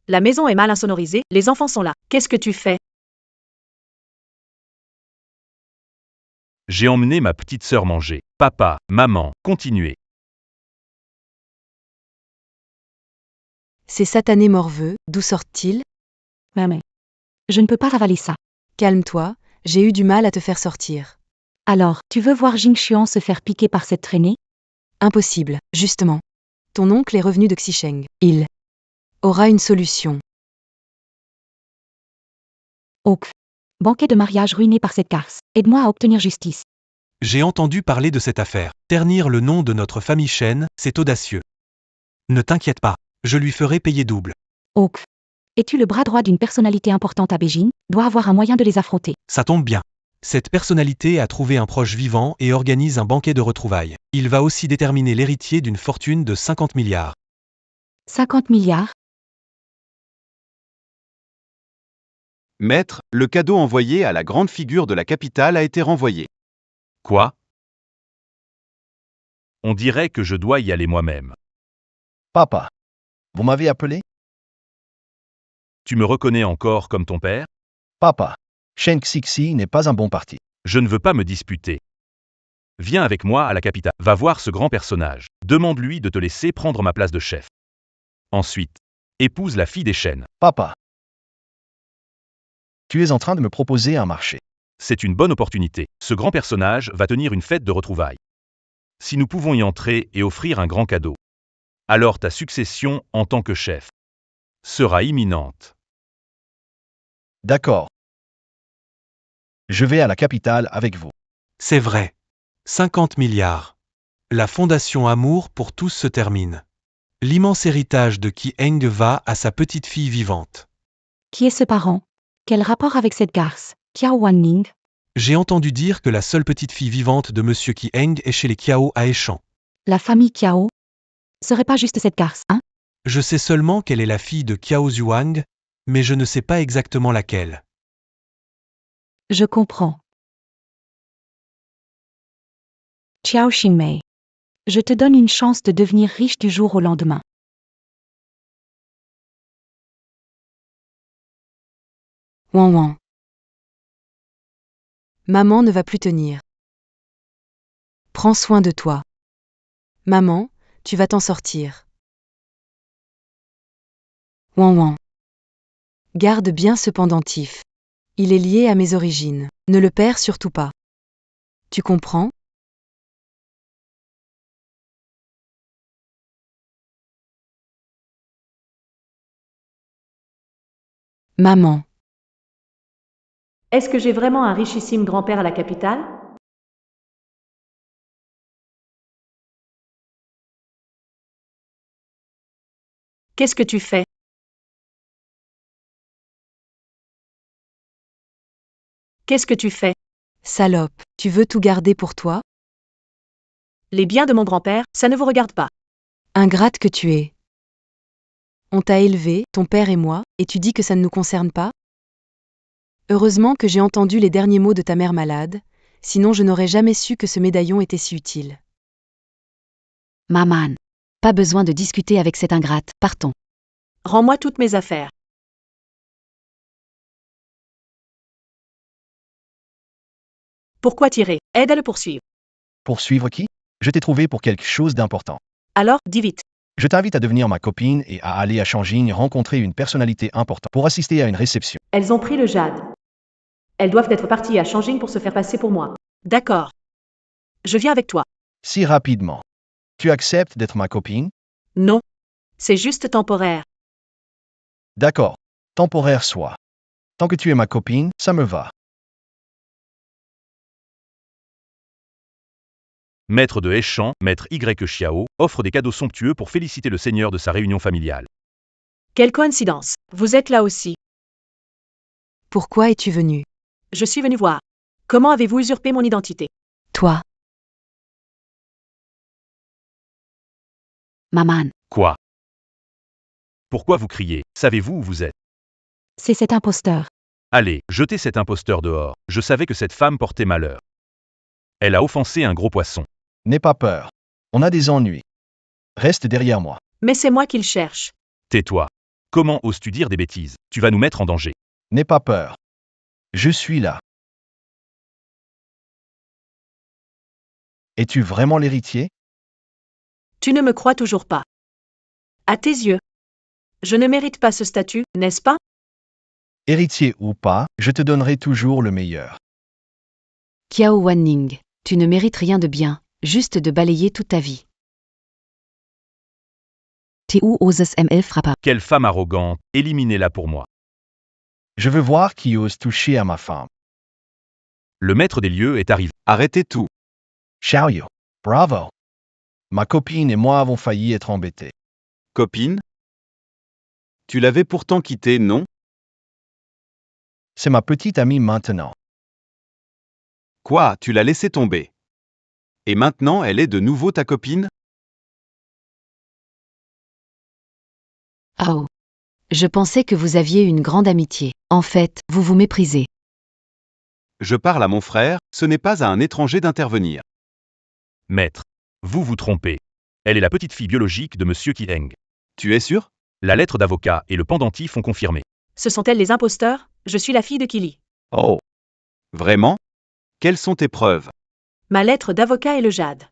[SPEAKER 3] La maison est mal insonorisée, les enfants sont là. Qu'est-ce que tu fais?
[SPEAKER 2] J'ai emmené ma petite sœur manger. Papa, maman, continuez.
[SPEAKER 1] Ces satanés morveux, d'où sortent-ils?
[SPEAKER 4] Mais, je ne peux pas avaler ça.
[SPEAKER 1] Calme-toi, j'ai eu du mal à te faire sortir.
[SPEAKER 4] Alors, tu veux voir Jingxuan se faire piquer par cette traînée?
[SPEAKER 1] Impossible, justement. Ton oncle est revenu de Xicheng. Il aura une solution.
[SPEAKER 4] Oak. Banquet de mariage ruiné par cette garce. Aide-moi à obtenir justice.
[SPEAKER 6] J'ai entendu parler de cette affaire. Ternir le nom de notre famille Shen, c'est audacieux. Ne t'inquiète pas, je lui ferai payer double.
[SPEAKER 4] Oak. Es-tu le bras droit d'une personnalité importante à Beijing? Dois avoir un moyen de les affronter.
[SPEAKER 6] Ça tombe bien. Cette personnalité a trouvé un proche vivant et organise un banquet de retrouvailles. Il va aussi déterminer l'héritier d'une fortune de 50 milliards.
[SPEAKER 4] 50 milliards?
[SPEAKER 7] Maître, le cadeau envoyé à la grande figure de la capitale a été renvoyé.
[SPEAKER 2] Quoi? On dirait que je dois y aller moi-même.
[SPEAKER 5] Papa. Vous m'avez appelé?
[SPEAKER 2] Tu me reconnais encore comme ton père?
[SPEAKER 5] Papa. Shen Xixi n'est pas un bon parti.
[SPEAKER 2] Je ne veux pas me disputer. Viens avec moi à la capitale. Va voir ce grand personnage. Demande-lui de te laisser prendre ma place de chef. Ensuite, épouse la fille des Shen.
[SPEAKER 5] Papa. Tu es en train de me proposer un marché.
[SPEAKER 2] C'est une bonne opportunité. Ce grand personnage va tenir une fête de retrouvailles. Si nous pouvons y entrer et offrir un grand cadeau, alors ta succession en tant que chef sera imminente.
[SPEAKER 5] D'accord. Je vais à la capitale avec vous.
[SPEAKER 6] C'est vrai. 50 milliards. La fondation Amour pour tous se termine. L'immense héritage de Qi Heng va à sa petite fille vivante.
[SPEAKER 4] Qui est ce parent? Quel rapport avec cette garce? Kiao Wanning?
[SPEAKER 6] J'ai entendu dire que la seule petite fille vivante de Monsieur Qi Heng est chez les Kiao à Échamps.
[SPEAKER 4] La famille Kiao? Serait pas juste cette garce, hein?
[SPEAKER 6] Je sais seulement qu'elle est la fille de Kiao Zhuang, mais je ne sais pas exactement laquelle.
[SPEAKER 4] Je comprends. Chiao Xingmei. Je te donne une chance de devenir riche du jour au lendemain.
[SPEAKER 1] Ouan ouan. Maman ne va plus tenir. Prends soin de toi. Maman, tu vas t'en sortir. Ouan ouan. Garde bien ce pendentif. Il est lié à mes origines. Ne le perds surtout pas. Tu comprends? Maman.
[SPEAKER 3] Est-ce que j'ai vraiment un richissime grand-père à la capitale? Qu'est-ce que tu fais? Qu'est-ce que tu fais?
[SPEAKER 1] Salope, tu veux tout garder pour toi?
[SPEAKER 3] Les biens de mon grand-père, ça ne vous regarde pas.
[SPEAKER 1] Ingrate que tu es. On t'a élevé, ton père et moi, et tu dis que ça ne nous concerne pas? Heureusement que j'ai entendu les derniers mots de ta mère malade, sinon je n'aurais jamais su que ce médaillon était si utile.
[SPEAKER 4] Maman. Pas besoin de discuter avec cette ingrate, partons.
[SPEAKER 3] Rends-moi toutes mes affaires. Pourquoi tirer? Aide à le poursuivre.
[SPEAKER 5] Poursuivre qui? Je t'ai trouvé pour quelque chose d'important.
[SPEAKER 3] Alors, dis vite.
[SPEAKER 5] Je t'invite à devenir ma copine et à aller à Changing rencontrer une personnalité importante pour assister à une réception.
[SPEAKER 3] Elles ont pris le jade. Elles doivent être parties à Changing pour se faire passer pour moi. D'accord. Je viens avec toi.
[SPEAKER 5] Si rapidement. Tu acceptes d'être ma copine?
[SPEAKER 3] Non. C'est juste temporaire.
[SPEAKER 5] D'accord. Temporaire soit. Tant que tu es ma copine, ça me va.
[SPEAKER 2] Maître de Heschan, Maître Y Xiao, offre des cadeaux somptueux pour féliciter le seigneur de sa réunion familiale.
[SPEAKER 3] Quelle coïncidence. Vous êtes là aussi.
[SPEAKER 1] Pourquoi es-tu venu?
[SPEAKER 3] Je suis venu voir. Comment avez-vous usurpé mon identité?
[SPEAKER 4] Toi. Maman.
[SPEAKER 2] Quoi? Pourquoi vous criez? Savez-vous où vous êtes?
[SPEAKER 4] C'est cet imposteur.
[SPEAKER 2] Allez, jetez cet imposteur dehors. Je savais que cette femme portait malheur. Elle a offensé un gros poisson.
[SPEAKER 5] N'aie pas peur. On a des ennuis. Reste derrière moi.
[SPEAKER 3] Mais c'est moi qu'il cherche.
[SPEAKER 2] Tais-toi. Comment oses-tu dire des bêtises? Tu vas nous mettre en danger.
[SPEAKER 5] N'aie pas peur. Je suis là. Es-tu vraiment l'héritier?
[SPEAKER 3] Tu ne me crois toujours pas. À tes yeux. Je ne mérite pas ce statut, n'est-ce pas?
[SPEAKER 5] Héritier ou pas, je te donnerai toujours le meilleur.
[SPEAKER 4] Kiao Wanning. Tu ne mérites rien de bien, juste de balayer toute ta vie. Tu oses ML frappa.
[SPEAKER 2] Quelle femme arrogante, éliminez-la pour moi.
[SPEAKER 5] Je veux voir qui ose toucher à ma femme.
[SPEAKER 2] Le maître des lieux est arrivé.
[SPEAKER 7] Arrêtez tout.
[SPEAKER 5] Xiaoyu. Bravo. Ma copine et moi avons failli être embêtés.
[SPEAKER 7] Copine? Tu l'avais pourtant quittée, non?
[SPEAKER 5] C'est ma petite amie maintenant.
[SPEAKER 7] Quoi, tu l'as laissée tomber? Et maintenant elle est de nouveau ta copine?
[SPEAKER 4] Oh. Je pensais que vous aviez une grande amitié. En fait, vous vous méprisez.
[SPEAKER 7] Je parle à mon frère, ce n'est pas à un étranger d'intervenir.
[SPEAKER 2] Maître. Vous vous trompez. Elle est la petite fille biologique de Monsieur Kieng.
[SPEAKER 7] Tu es sûr?
[SPEAKER 2] La lettre d'avocat et le pendentif ont confirmé.
[SPEAKER 3] Ce sont-elles les imposteurs? Je suis la fille de Kili.
[SPEAKER 7] Oh. Vraiment? Quelles sont tes preuves?
[SPEAKER 3] Ma lettre d'avocat et le jade.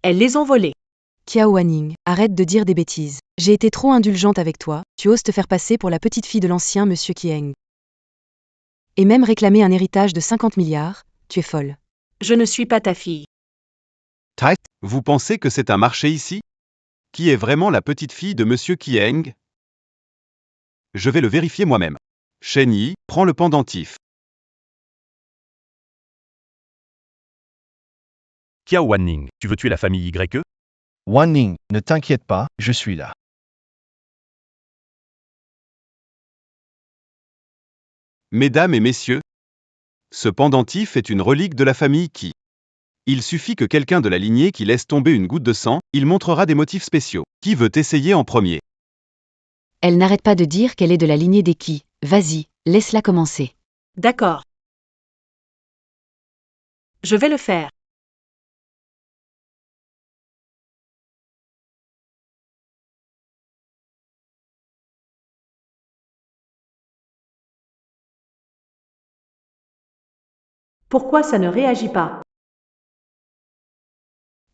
[SPEAKER 3] Elles les ont volées.
[SPEAKER 1] Kiao Wanning, arrête de dire des bêtises. J'ai été trop indulgente avec toi, tu oses te faire passer pour la petite fille de l'ancien Monsieur Kieng. Et même réclamer un héritage de 50 milliards, tu es folle.
[SPEAKER 3] Je ne suis pas ta fille.
[SPEAKER 7] Tight, vous pensez que c'est un marché ici? Qui est vraiment la petite fille de Monsieur Kieng? Je vais le vérifier moi-même. Shen Yi, prends le pendentif.
[SPEAKER 2] Kiao Wanning, tu veux tuer la famille YE?
[SPEAKER 5] Wanning, ne t'inquiète pas, je suis là.
[SPEAKER 7] Mesdames et messieurs, ce pendentif est une relique de la famille Qi. Il suffit que quelqu'un de la lignée qui laisse tomber une goutte de sang, il montrera des motifs spéciaux. Qui veut essayer en premier?
[SPEAKER 4] Elle n'arrête pas de dire qu'elle est de la lignée des Qi. Vas-y, laisse-la commencer.
[SPEAKER 3] D'accord. Je vais le faire. Pourquoi ça ne réagit pas?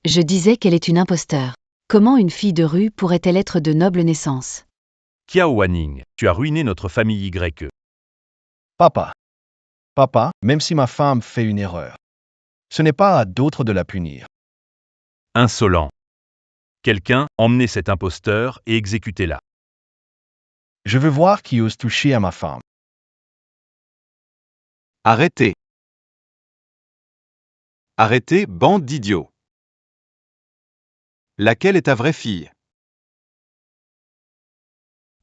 [SPEAKER 1] Je disais qu'elle est une imposteur. Comment une fille de rue pourrait-elle être de noble naissance?
[SPEAKER 2] Kiao Wanning, tu as ruiné notre famille YE.
[SPEAKER 5] Papa. Papa, même si ma femme fait une erreur, ce n'est pas à d'autres de la punir.
[SPEAKER 2] Insolent. Quelqu'un, emmenez cet imposteur et exécutez-la.
[SPEAKER 5] Je veux voir qui ose toucher à ma femme.
[SPEAKER 7] Arrêtez. Arrêtez, bande d'idiots. Laquelle est ta vraie fille?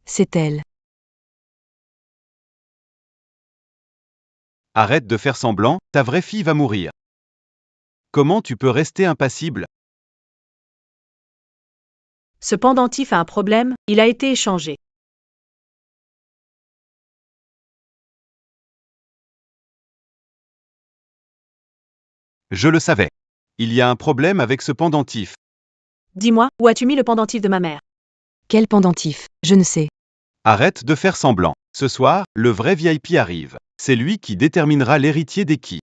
[SPEAKER 1] C'est elle.
[SPEAKER 7] Arrête de faire semblant, ta vraie fille va mourir. Comment tu peux rester impassible?
[SPEAKER 3] Ce pendentif a un problème, il a été échangé.
[SPEAKER 7] Je le savais. Il y a un problème avec ce pendentif.
[SPEAKER 3] Dis-moi, où as-tu mis le pendentif de ma mère?
[SPEAKER 1] Quel pendentif? Je ne sais.
[SPEAKER 7] Arrête de faire semblant. Ce soir, le vrai VIP arrive. C'est lui qui déterminera l'héritier des qui.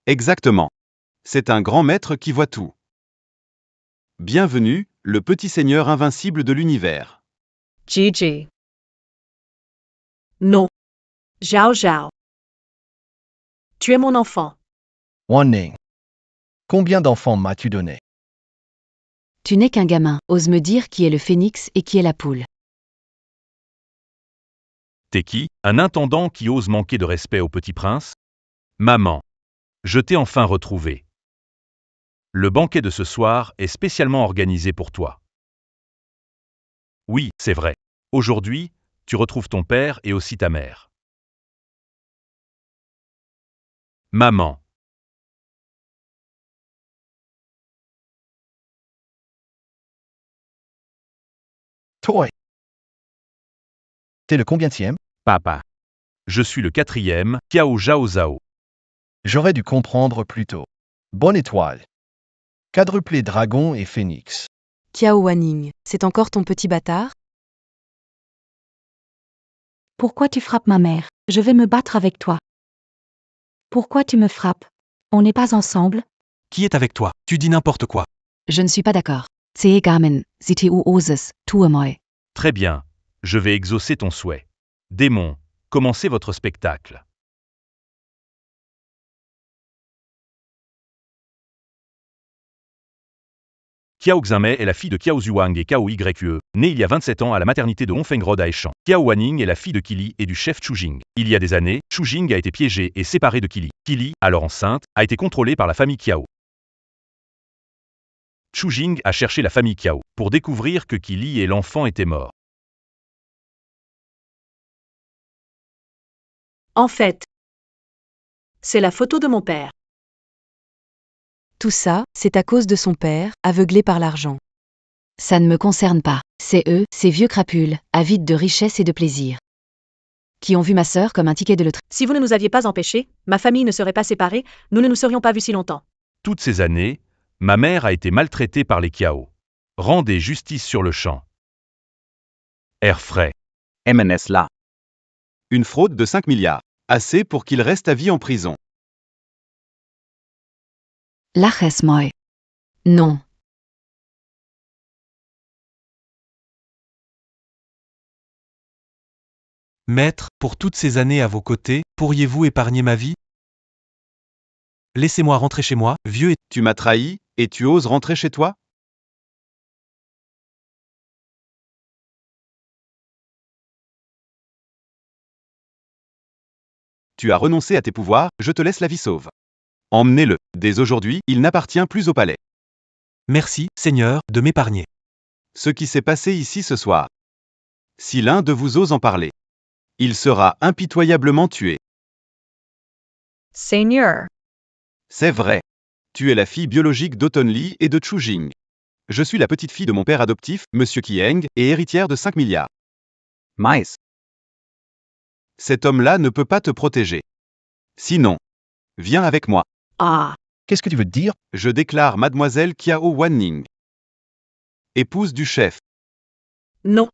[SPEAKER 7] Exactement. C'est un grand maître qui voit tout. Bienvenue, le petit seigneur invincible de l'univers.
[SPEAKER 3] Gigi. Non. Zhao Zhao. Tu es mon enfant.
[SPEAKER 5] Wanning. Combien d'enfants m'as-tu donné?
[SPEAKER 1] Tu n'es qu'un gamin, ose me dire qui est le phénix et qui est la poule.
[SPEAKER 2] T'es qui? Un intendant qui ose manquer de respect au petit prince? Maman. Je t'ai enfin retrouvé. Le banquet de ce soir est spécialement organisé pour toi. Oui, c'est vrai. Aujourd'hui, tu retrouves ton père et aussi ta mère. Maman.
[SPEAKER 5] Toi. T'es le combienième?
[SPEAKER 2] Papa. Je suis le 4e, Kiao Zhao Zhao.
[SPEAKER 5] J'aurais dû comprendre plus tôt. Bonne étoile. Quadruplé dragon et phénix.
[SPEAKER 1] Kiao Wanning, c'est encore ton petit bâtard?
[SPEAKER 4] Pourquoi tu frappes ma mère? Je vais me battre avec toi. Pourquoi tu me frappes? On n'est pas ensemble?
[SPEAKER 6] Qui est avec toi? Tu dis n'importe quoi.
[SPEAKER 1] Je ne suis pas d'accord. Tse Gamen, Zitu Oses, Tuamoy.
[SPEAKER 2] Très bien, je vais exaucer ton souhait. Démon, commencez votre spectacle. Kiao Xinmei est la fille de Kiao Zhuang et Kiao Yue, née il y a 27 ans à la maternité de Hongfeng Road à Eshan. Kiao Wanning est la fille de Kili et du chef Chu Jing. Il y a des années, Chu Jing a été piégée et séparée de Kili. Kili, alors enceinte, a été contrôlée par la famille Kiao. Chu Jing a cherché la famille Kiao pour découvrir que Kili et l'enfant étaient morts.
[SPEAKER 3] En fait, c'est la photo de mon père.
[SPEAKER 1] Tout ça, c'est à cause de son père, aveuglé par l'argent. Ça ne me concerne pas. C'est eux, ces vieux crapules, avides de richesse et de plaisir, qui ont vu ma sœur comme un ticket de loterie.
[SPEAKER 3] Si vous ne nous aviez pas empêchés, ma famille ne serait pas séparée, nous ne nous serions pas vus si longtemps.
[SPEAKER 2] Toutes ces années, ma mère a été maltraitée par les Kiao. Rendez justice sur le champ. Air frais.
[SPEAKER 7] MNS là. Une fraude de 5 milliards. Assez pour qu'il reste à vie en prison.
[SPEAKER 1] Laches moi. Non.
[SPEAKER 6] Maître, pour toutes ces années à vos côtés, pourriez-vous épargner ma vie? Laissez-moi rentrer chez moi, vieux et...
[SPEAKER 7] Tu m'as trahi, et tu oses rentrer chez toi? Tu as renoncé à tes pouvoirs, je te laisse la vie sauve. Emmenez-le. Dès aujourd'hui, il n'appartient plus au palais.
[SPEAKER 6] Merci, Seigneur, de m'épargner.
[SPEAKER 7] Ce qui s'est passé ici ce soir. Si l'un de vous ose en parler, il sera impitoyablement tué.
[SPEAKER 8] Seigneur.
[SPEAKER 7] C'est vrai. Tu es la fille biologique d'Auton Li et de Chu Jing. Je suis la petite fille de mon père adoptif, Monsieur Qiang, et héritière de 5 milliards. Mais. Cet homme-là ne peut pas te protéger. Sinon, viens avec moi.
[SPEAKER 3] Ah,
[SPEAKER 5] Qu'est-ce que tu veux dire?
[SPEAKER 7] Je déclare Mademoiselle Kiao Wanning, épouse du chef.
[SPEAKER 3] non.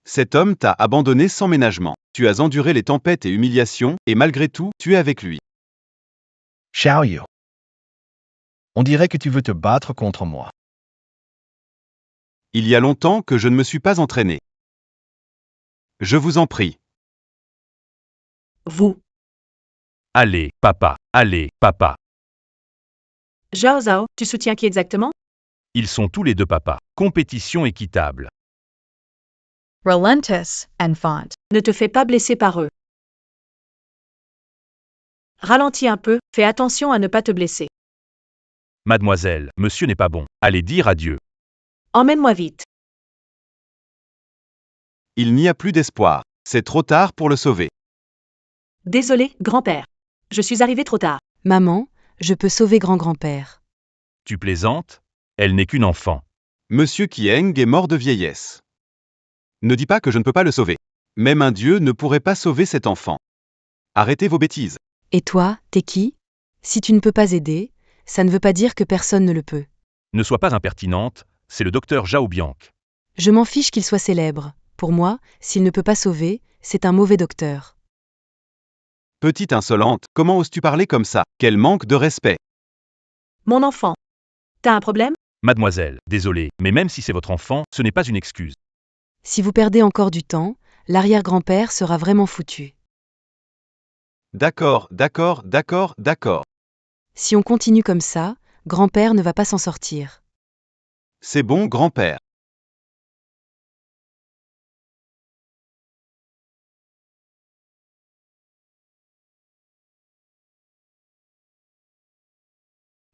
[SPEAKER 7] Cet homme t'a abandonné sans ménagement. tu as enduré les tempêtes et humiliations, et malgré tout, tu es avec lui.
[SPEAKER 5] Xiaoyu. On dirait que tu veux te battre contre moi.
[SPEAKER 7] Il y a longtemps que je ne me suis pas entraîné. Je vous en prie.
[SPEAKER 3] Vous.
[SPEAKER 2] Allez, papa, allez, papa.
[SPEAKER 3] Zhao Zhao, tu soutiens qui exactement?
[SPEAKER 2] Ils sont tous les deux papas. Compétition équitable.
[SPEAKER 8] Relentless, enfant.
[SPEAKER 3] Ne te fais pas blesser par eux. Ralentis un peu, fais attention à ne pas te blesser.
[SPEAKER 2] Mademoiselle, monsieur n'est pas bon. Allez dire adieu.
[SPEAKER 3] Emmène-moi vite.
[SPEAKER 7] Il n'y a plus d'espoir. C'est trop tard pour le sauver.
[SPEAKER 3] Désolé, grand-père. Je suis arrivé trop tard.
[SPEAKER 1] Maman, je peux sauver grand-grand-père.
[SPEAKER 2] Tu plaisantes? Elle n'est qu'une enfant.
[SPEAKER 7] Monsieur Kieng est mort de vieillesse. Ne dis pas que je ne peux pas le sauver. Même un dieu ne pourrait pas sauver cet enfant. Arrêtez vos bêtises.
[SPEAKER 1] Et toi, t'es qui? Si tu ne peux pas aider, ça ne veut pas dire que personne ne le peut.
[SPEAKER 2] Ne sois pas impertinente, c'est le docteur Zhao Bianc.
[SPEAKER 1] Je m'en fiche qu'il soit célèbre. Pour moi, s'il ne peut pas sauver, c'est un mauvais docteur.
[SPEAKER 7] Petite insolente, comment oses-tu parler comme ça? Quel manque de respect.
[SPEAKER 3] Mon enfant. T'as un problème?
[SPEAKER 2] Mademoiselle, désolé, mais même si c'est votre enfant, ce n'est pas une excuse.
[SPEAKER 1] Si vous perdez encore du temps, l'arrière-grand-père sera vraiment foutu.
[SPEAKER 7] D'accord, d'accord, d'accord, d'accord.
[SPEAKER 1] Si on continue comme ça, grand-père ne va pas s'en sortir.
[SPEAKER 7] C'est bon, grand-père.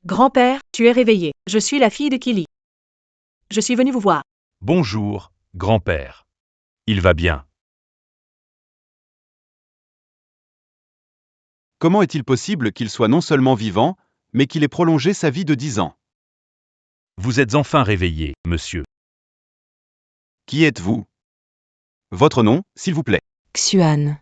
[SPEAKER 3] Grand-père, tu es réveillé. Je suis la fille de Kili. Je suis venue vous voir.
[SPEAKER 2] Bonjour, grand-père. Il va bien.
[SPEAKER 7] Comment est-il possible qu'il soit non seulement vivant, mais qu'il ait prolongé sa vie de 10 ans?
[SPEAKER 2] Vous êtes enfin réveillé, monsieur.
[SPEAKER 7] Qui êtes-vous? Votre nom, s'il vous plaît.
[SPEAKER 1] Xuan.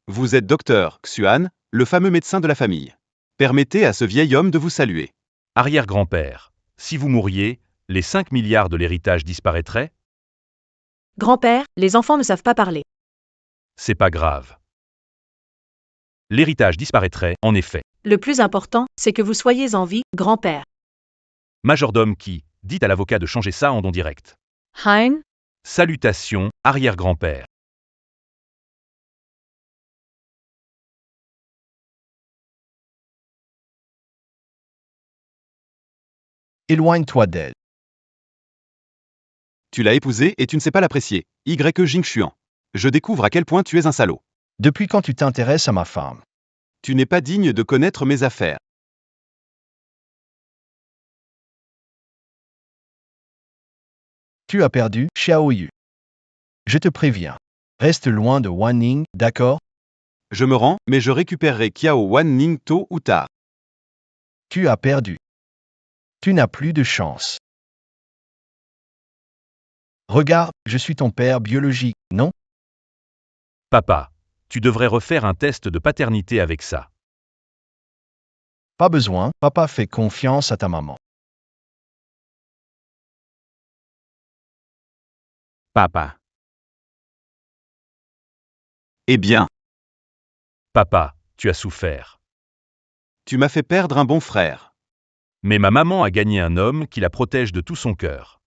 [SPEAKER 7] Vous êtes docteur Xuan, le fameux médecin de la famille. Permettez à ce vieil homme de vous saluer.
[SPEAKER 2] Arrière-grand-père, si vous mouriez, les 5 milliards de l'héritage disparaîtraient?
[SPEAKER 3] Grand-père, les enfants ne savent pas parler.
[SPEAKER 2] C'est pas grave. L'héritage disparaîtrait, en effet.
[SPEAKER 3] Le plus important, c'est que vous soyez en vie, grand-père.
[SPEAKER 2] Majordome qui, dites à l'avocat de changer ça en don direct.
[SPEAKER 8] Hein?
[SPEAKER 2] Salutations, arrière-grand-père.
[SPEAKER 5] Éloigne-toi d'elle.
[SPEAKER 7] Tu l'as épousée et tu ne sais pas l'apprécier. Jingxuan. Je découvre à quel point tu es un salaud.
[SPEAKER 5] Depuis quand tu t'intéresses à ma femme?
[SPEAKER 7] Tu n'es pas digne de connaître mes affaires.
[SPEAKER 5] Tu as perdu, Xiaoyu. Je te préviens. Reste loin de Wanning, d'accord?
[SPEAKER 7] Je me rends, mais je récupérerai Kiao Wanning tôt ou tard.
[SPEAKER 5] Tu as perdu. Tu n'as plus de chance. Regarde, je suis ton père biologique, non?
[SPEAKER 2] Papa, tu devrais refaire un test de paternité avec ça.
[SPEAKER 5] Pas besoin, papa fait confiance à ta maman.
[SPEAKER 7] Papa. Eh bien,
[SPEAKER 2] Papa, tu as souffert.
[SPEAKER 7] tu m'as fait perdre un bon frère.
[SPEAKER 2] Mais ma maman a gagné un homme qui la protège de tout son cœur.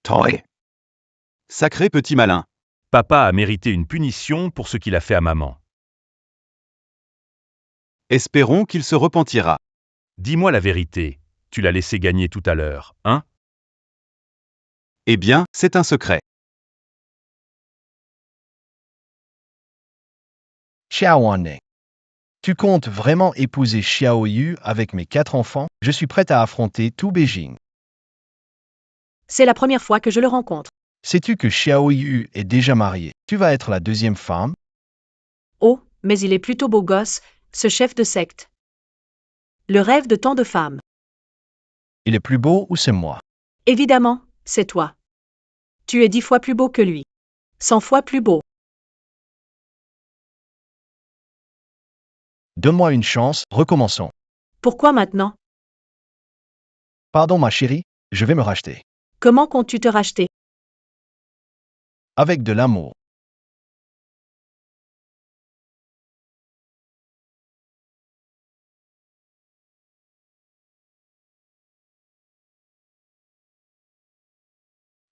[SPEAKER 7] Toi. Sacré petit malin.
[SPEAKER 2] Papa a mérité une punition pour ce qu'il a fait à maman.
[SPEAKER 7] Espérons qu'il se repentira.
[SPEAKER 2] Dis-moi la vérité, tu l'as laissé gagner tout à l'heure, hein?
[SPEAKER 7] Eh bien, c'est un secret.
[SPEAKER 5] Xiaowanning. Tu comptes vraiment épouser Xiaoyu avec mes 4 enfants? Je suis prête à affronter tout Beijing.
[SPEAKER 3] C'est la première fois que je le rencontre.
[SPEAKER 5] Sais-tu que Xiaoyu est déjà marié? Tu vas être la deuxième femme?
[SPEAKER 3] Oh, mais il est plutôt beau gosse, ce chef de secte. Le rêve de tant de femmes.
[SPEAKER 5] Il est plus beau ou c'est moi?
[SPEAKER 3] Évidemment, c'est toi. Tu es 10 fois plus beau que lui. 100 fois plus beau.
[SPEAKER 5] Donne-moi une chance, recommençons.
[SPEAKER 3] Pourquoi maintenant?
[SPEAKER 5] Pardon ma chérie, je vais me racheter.
[SPEAKER 3] Comment comptes-tu te racheter?
[SPEAKER 5] avec de l'amour.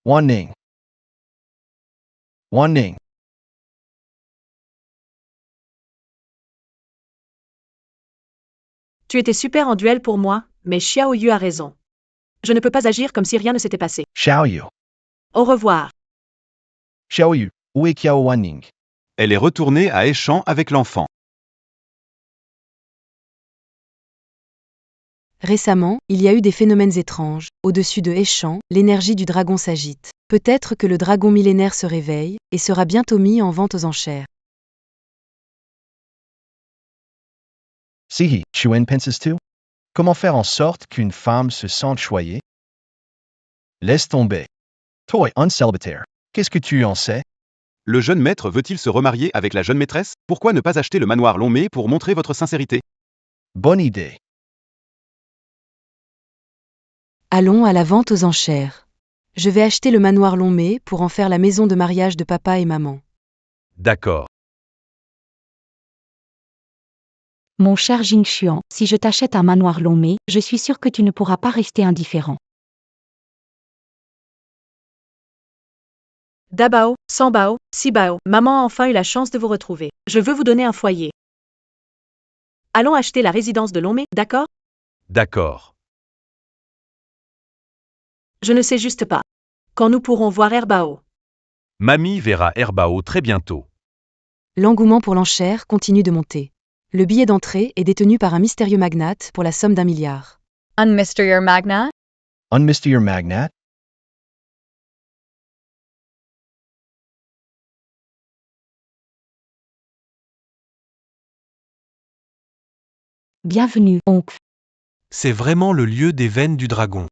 [SPEAKER 5] Warning. Warning.
[SPEAKER 3] Tu étais super en duel pour moi, mais Xiao Yu a raison. Je ne peux pas agir comme si rien ne s'était passé.
[SPEAKER 5] Xiaoyu.
[SPEAKER 3] Au revoir.
[SPEAKER 5] Xiaoyu, où est Qiao Wanning?
[SPEAKER 7] Elle est retournée à Aishan avec l'enfant.
[SPEAKER 1] Récemment, il y a eu des phénomènes étranges. Au-dessus de Eshan, l'énergie du dragon s'agite. Peut-être que le dragon millénaire se réveille et sera bientôt mis en vente aux enchères.
[SPEAKER 5] Sihi, Chuen penses-tu? Comment faire en sorte qu'une femme se sente choyée? Laisse tomber. Toi, un célibataire, qu'est-ce que tu en sais?
[SPEAKER 7] Le jeune maître veut-il se remarier avec la jeune maîtresse? Pourquoi ne pas acheter le manoir Longmé pour montrer votre sincérité?
[SPEAKER 5] Bonne idée.
[SPEAKER 1] Allons à la vente aux enchères. Je vais acheter le manoir Longmé pour en faire la maison de mariage de papa et maman.
[SPEAKER 2] D'accord.
[SPEAKER 4] Mon cher Jingxuan, si je t'achète un manoir Longmé, je suis sûr que tu ne pourras pas rester indifférent.
[SPEAKER 3] Dabao, Sanbao, Sibao, maman a enfin eu la chance de vous retrouver. Je veux vous donner un foyer. Allons acheter la résidence de Longmé, d'accord?
[SPEAKER 2] D'accord.
[SPEAKER 3] Je ne sais juste pas. Quand nous pourrons voir Herbao.
[SPEAKER 2] Mamie verra Herbao très bientôt.
[SPEAKER 1] L'engouement pour l'enchère continue de monter. Le billet d'entrée est détenu par un mystérieux magnate pour la somme d'1 milliard.
[SPEAKER 8] Un Mr. Magna?
[SPEAKER 5] Un Mr. Magnat?
[SPEAKER 4] Bienvenue, oncle.
[SPEAKER 6] C'est vraiment le lieu des veines du dragon.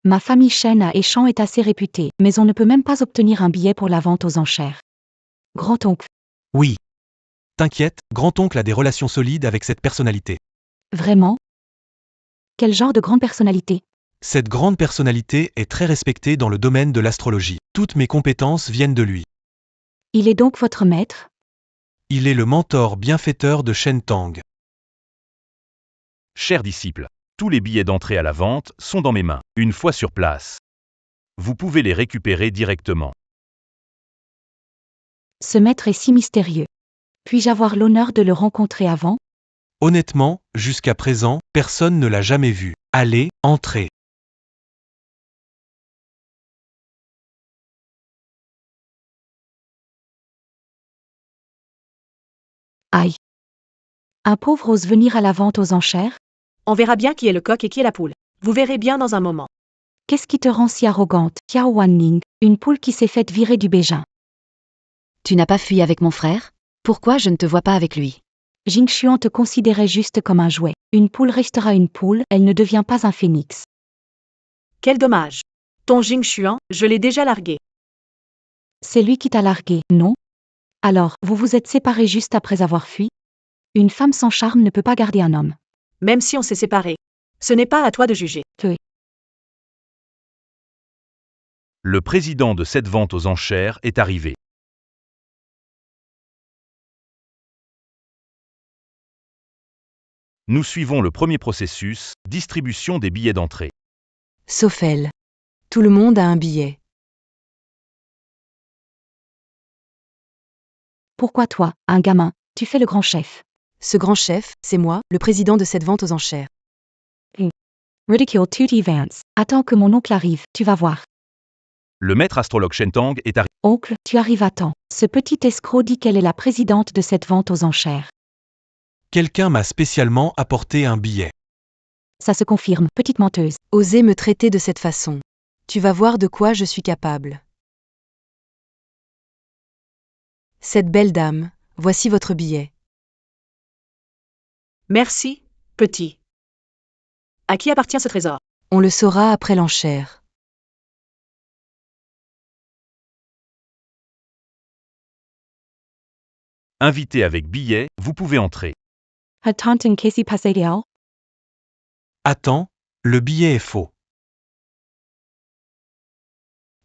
[SPEAKER 4] Ma famille Shen à Eshan est assez réputée, mais on ne peut même pas obtenir un billet pour la vente aux enchères. Grand-oncle,
[SPEAKER 6] Oui. T'inquiète, grand-oncle a des relations solides avec cette personnalité.
[SPEAKER 4] vraiment? Quel genre de grande personnalité?
[SPEAKER 6] Cette grande personnalité est très respectée dans le domaine de l'astrologie. Toutes mes compétences viennent de lui.
[SPEAKER 4] Il est donc votre maître?
[SPEAKER 6] Il est le mentor bienfaiteur de Shen Tang.
[SPEAKER 2] Chers disciples, tous les billets d'entrée à la vente sont dans mes mains, une fois sur place. Vous pouvez les récupérer directement.
[SPEAKER 4] Ce maître est si mystérieux. Puis-je avoir l'honneur de le rencontrer avant?
[SPEAKER 6] Honnêtement, jusqu'à présent, personne ne l'a jamais vu. Allez, entrez.
[SPEAKER 4] Aïe. Un pauvre ose venir à la vente aux enchères?
[SPEAKER 3] On verra bien qui est le coq et qui est la poule. Vous verrez bien dans un moment.
[SPEAKER 4] Qu'est-ce qui te rend si arrogante, Qiao Wanning, une poule qui s'est faite virer du Beijing?
[SPEAKER 1] Tu n'as pas fui avec mon frère? Pourquoi je ne te vois pas avec lui?
[SPEAKER 4] Jingxuan te considérait juste comme un jouet. Une poule restera une poule, elle ne devient pas un phénix.
[SPEAKER 3] Quel dommage. Ton Jingxuan, je l'ai déjà largué.
[SPEAKER 4] C'est lui qui t'a largué, non? Alors, vous vous êtes séparés juste après avoir fui? Une femme sans charme ne peut pas garder un homme.
[SPEAKER 3] Même si on s'est séparés. Ce n'est pas à toi de juger.
[SPEAKER 2] Le président de cette vente aux enchères est arrivé. Nous suivons le premier processus, distribution des billets d'entrée.
[SPEAKER 1] Sauf elle. Tout le monde a un billet.
[SPEAKER 4] Pourquoi toi, un gamin, tu fais le grand chef?
[SPEAKER 1] Ce grand chef, c'est moi, le président de cette vente aux enchères.
[SPEAKER 4] Ridicule Tutti Vance. Attends que mon oncle arrive, tu vas voir.
[SPEAKER 2] Le maître astrologue Shen Tang est arrivé.
[SPEAKER 4] Oncle, tu arrives à temps. Ce petit escroc dit qu'elle est la présidente de cette vente aux enchères.
[SPEAKER 6] Quelqu'un m'a spécialement apporté un billet.
[SPEAKER 4] Ça se confirme, petite menteuse.
[SPEAKER 1] Osez me traiter de cette façon. Tu vas voir de quoi je suis capable. Cette belle dame, voici votre billet.
[SPEAKER 3] Merci, petit. À qui appartient ce trésor?
[SPEAKER 1] On le saura après l'enchère.
[SPEAKER 2] Invité avec billet, vous pouvez entrer.
[SPEAKER 4] Attends, qu'est-ce qui passe?
[SPEAKER 6] Attends, le billet est faux.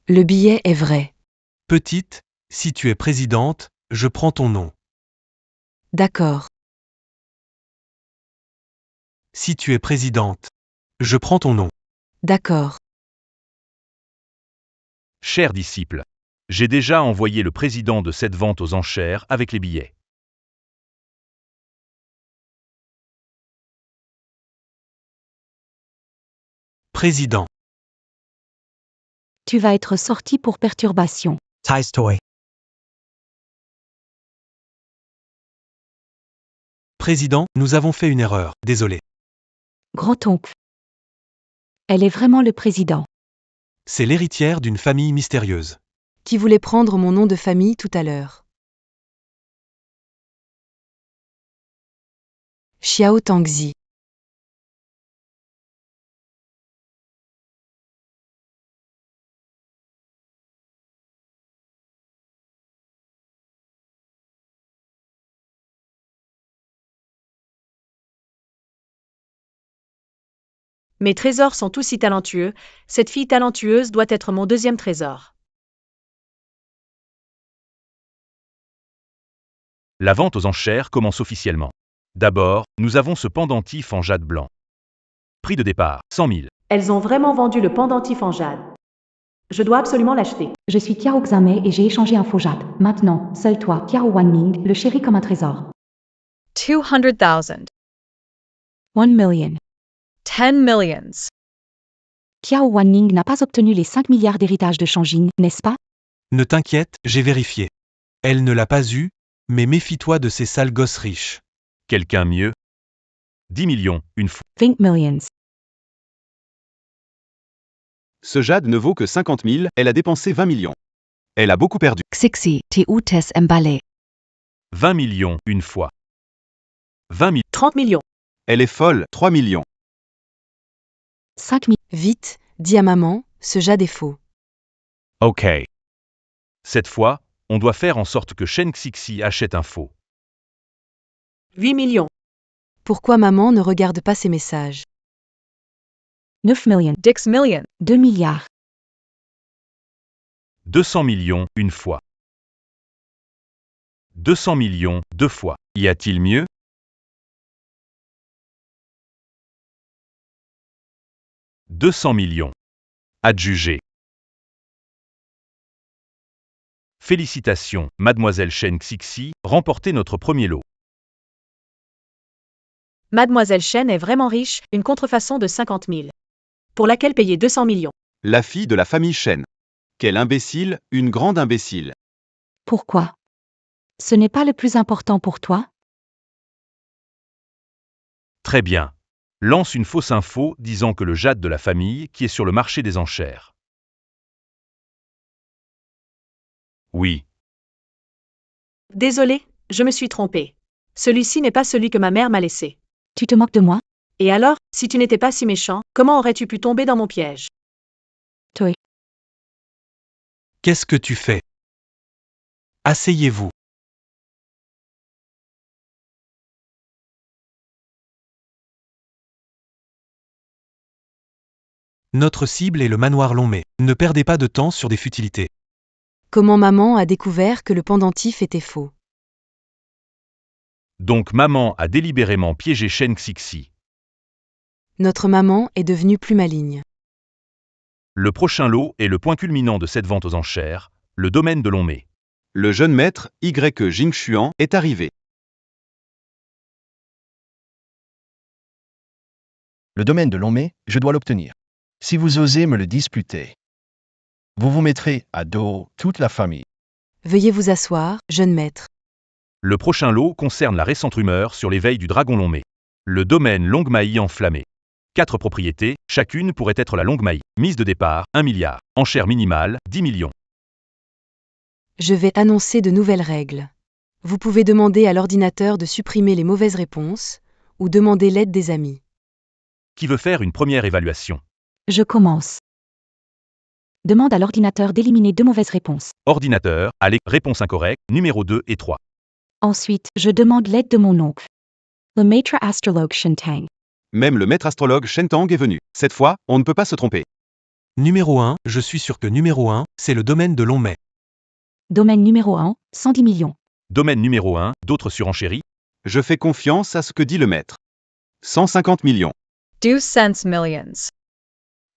[SPEAKER 1] Le billet est vrai.
[SPEAKER 6] Petite, si tu es présidente, je prends ton nom.
[SPEAKER 1] D'accord.
[SPEAKER 6] Si tu es présidente, je prends ton nom.
[SPEAKER 1] D'accord.
[SPEAKER 2] Cher disciple, j'ai déjà envoyé le président de cette vente aux enchères avec les billets.
[SPEAKER 6] Président.
[SPEAKER 4] Tu vas être sorti pour perturbation.
[SPEAKER 9] Ty's toy.
[SPEAKER 6] Président, nous avons fait une erreur, désolé.
[SPEAKER 4] Grand-oncle. Elle est vraiment le président.
[SPEAKER 6] C'est l'héritière d'une famille mystérieuse.
[SPEAKER 1] Qui voulait prendre mon nom de famille tout à l'heure? Xiao Tangzi.
[SPEAKER 3] Mes trésors sont tous si talentueux, cette fille talentueuse doit être mon deuxième trésor.
[SPEAKER 2] La vente aux enchères commence officiellement. D'abord, nous avons ce pendentif en jade blanc. Prix de départ, 100 000.
[SPEAKER 3] Elles ont vraiment vendu le pendentif en jade. Je dois absolument l'acheter.
[SPEAKER 4] Je suis Tiao Xame et j'ai échangé un faux jade. Maintenant, seul toi, Tiao Wanning, le chéri comme un trésor.
[SPEAKER 8] 200,000.
[SPEAKER 4] 1 million.
[SPEAKER 8] 10 millions.
[SPEAKER 4] Tiao Wanning n'a pas obtenu les 5 milliards d'héritage de Shangjing, n'est-ce pas?
[SPEAKER 6] Ne t'inquiète, j'ai vérifié. Elle ne l'a pas eu, mais méfie-toi de ces sales gosses riches.
[SPEAKER 2] Quelqu'un mieux? 10 millions, une fois.
[SPEAKER 4] 20 millions.
[SPEAKER 7] Ce jade ne vaut que 50 000, elle a dépensé 20 millions. Elle a beaucoup perdu.
[SPEAKER 1] Xixi, Teutes Mbale.
[SPEAKER 2] 20 millions, une fois. 20 000.
[SPEAKER 3] 30 millions.
[SPEAKER 7] Elle est folle, 3 millions.
[SPEAKER 4] 5 millions.
[SPEAKER 1] Vite, dis à maman, ce jade est faux.
[SPEAKER 2] Ok. Cette fois, on doit faire en sorte que Shen Xixi achète un faux.
[SPEAKER 3] 8 millions.
[SPEAKER 1] Pourquoi maman ne regarde pas ses messages?
[SPEAKER 4] 9 millions.
[SPEAKER 8] 6 million.
[SPEAKER 4] 2 milliards.
[SPEAKER 2] 200 millions, une fois. 200 millions, deux fois. Y a-t-il mieux? « 200 millions. Adjugé. Félicitations, mademoiselle Shen Xixi, remportez notre premier lot.
[SPEAKER 3] Mademoiselle Chen est vraiment riche, une contrefaçon de 50 000. Pour laquelle payer 200 millions.
[SPEAKER 7] La fille de la famille Shen. Quel imbécile, une grande imbécile.
[SPEAKER 4] Pourquoi? Ce n'est pas le plus important pour toi?
[SPEAKER 2] Très bien. Lance une fausse info disant que le jade de la famille qui est sur le marché des enchères. Oui.
[SPEAKER 3] Désolé, je me suis trompée. Celui-ci n'est pas celui que ma mère m'a laissé.
[SPEAKER 4] Tu te moques de moi?
[SPEAKER 3] Et alors, si tu n'étais pas si méchant, comment aurais-tu pu tomber dans mon piège?
[SPEAKER 4] Toi.
[SPEAKER 6] Qu'est-ce que tu fais? Asseyez-vous. Notre cible est le manoir Longmay. Ne perdez pas de temps sur des futilités.
[SPEAKER 1] Comment maman a découvert que le pendentif était faux?
[SPEAKER 2] Donc maman a délibérément piégé Shen Xixi.
[SPEAKER 1] Notre maman est devenue plus maligne.
[SPEAKER 2] Le prochain lot est le point culminant de cette vente aux enchères, le domaine de Longmay.
[SPEAKER 7] Le jeune maître, Y. Jingshuan, est arrivé.
[SPEAKER 5] Le domaine de Longmay, je dois l'obtenir. Si vous osez me le disputer, vous vous mettrez à dos toute la famille.
[SPEAKER 1] Veuillez vous asseoir, jeune maître.
[SPEAKER 2] Le prochain lot concerne la récente rumeur sur l'éveil du dragon Longmay. Le domaine Longmai enflammé. 4 propriétés, chacune pourrait être la Longmai. Mise de départ, 1 milliard. Enchère minimale, 10 millions.
[SPEAKER 1] Je vais annoncer de nouvelles règles. Vous pouvez demander à l'ordinateur de supprimer les mauvaises réponses, ou demander l'aide des amis.
[SPEAKER 2] Qui veut faire une première évaluation?
[SPEAKER 4] Je commence. Demande à l'ordinateur d'éliminer 2 mauvaises réponses.
[SPEAKER 2] Ordinateur, allez, réponse incorrecte, numéro 2 et 3.
[SPEAKER 4] Ensuite, je demande l'aide de mon oncle. Le maître astrologue Shentang.
[SPEAKER 7] Même le maître astrologue Shen Tang est venu. Cette fois, on ne peut pas se tromper.
[SPEAKER 6] Numéro 1, je suis sûr que numéro 1, c'est le domaine de Longmay.
[SPEAKER 4] Domaine numéro 1, 110 millions.
[SPEAKER 2] Domaine numéro 1, d'autres surenchéries.
[SPEAKER 7] Je fais confiance à ce que dit le maître. 150 millions.
[SPEAKER 8] 2 cents millions.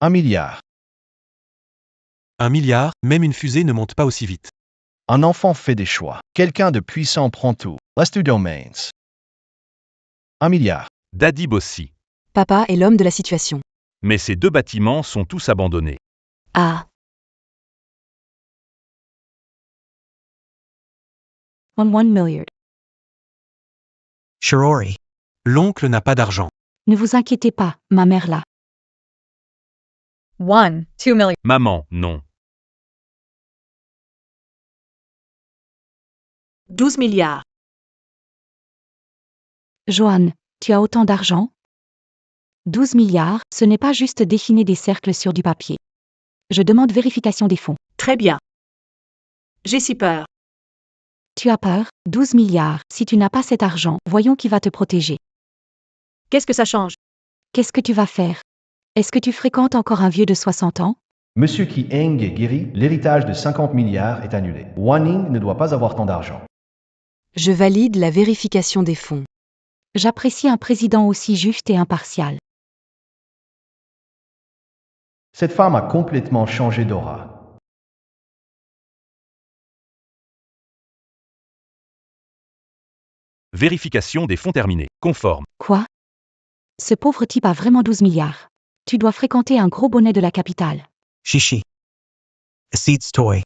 [SPEAKER 5] 1 milliard.
[SPEAKER 6] 1 milliard, même une fusée ne monte pas aussi vite.
[SPEAKER 5] Un enfant fait des choix. Quelqu'un de puissant prend tout. Let's do domains. 1 milliard.
[SPEAKER 2] Daddy Bossy.
[SPEAKER 1] Papa est l'homme de la situation.
[SPEAKER 2] Mais ces deux bâtiments sont tous abandonnés.
[SPEAKER 4] Ah. 1 milliard.
[SPEAKER 9] Shirori.
[SPEAKER 6] L'oncle n'a pas d'argent.
[SPEAKER 4] Ne vous inquiétez pas, ma mère là.
[SPEAKER 8] 1, 2 million.
[SPEAKER 2] Maman, non.
[SPEAKER 3] 12 milliards.
[SPEAKER 4] Joanne, tu as autant d'argent? 12 milliards, ce n'est pas juste dessiner des cercles sur du papier. Je demande vérification des fonds.
[SPEAKER 3] Très bien. J'ai si peur.
[SPEAKER 4] Tu as peur? 12 milliards, si tu n'as pas cet argent, voyons qui va te protéger.
[SPEAKER 3] Qu'est-ce que ça change?
[SPEAKER 4] Qu'est-ce que tu vas faire? Est-ce que tu fréquentes encore un vieux de 60 ans?
[SPEAKER 5] Monsieur Ki Heng est guéri, l'héritage de 50 milliards est annulé. Wanning ne doit pas avoir tant d'argent.
[SPEAKER 1] Je valide la vérification des fonds.
[SPEAKER 4] J'apprécie un président aussi juste et impartial.
[SPEAKER 5] Cette femme a complètement changé d'aura.
[SPEAKER 2] Vérification des fonds terminée. Conforme.
[SPEAKER 4] Quoi? Ce pauvre type a vraiment 12 milliards. Tu dois fréquenter un gros bonnet de la capitale.
[SPEAKER 9] Shishi. A seed's toy.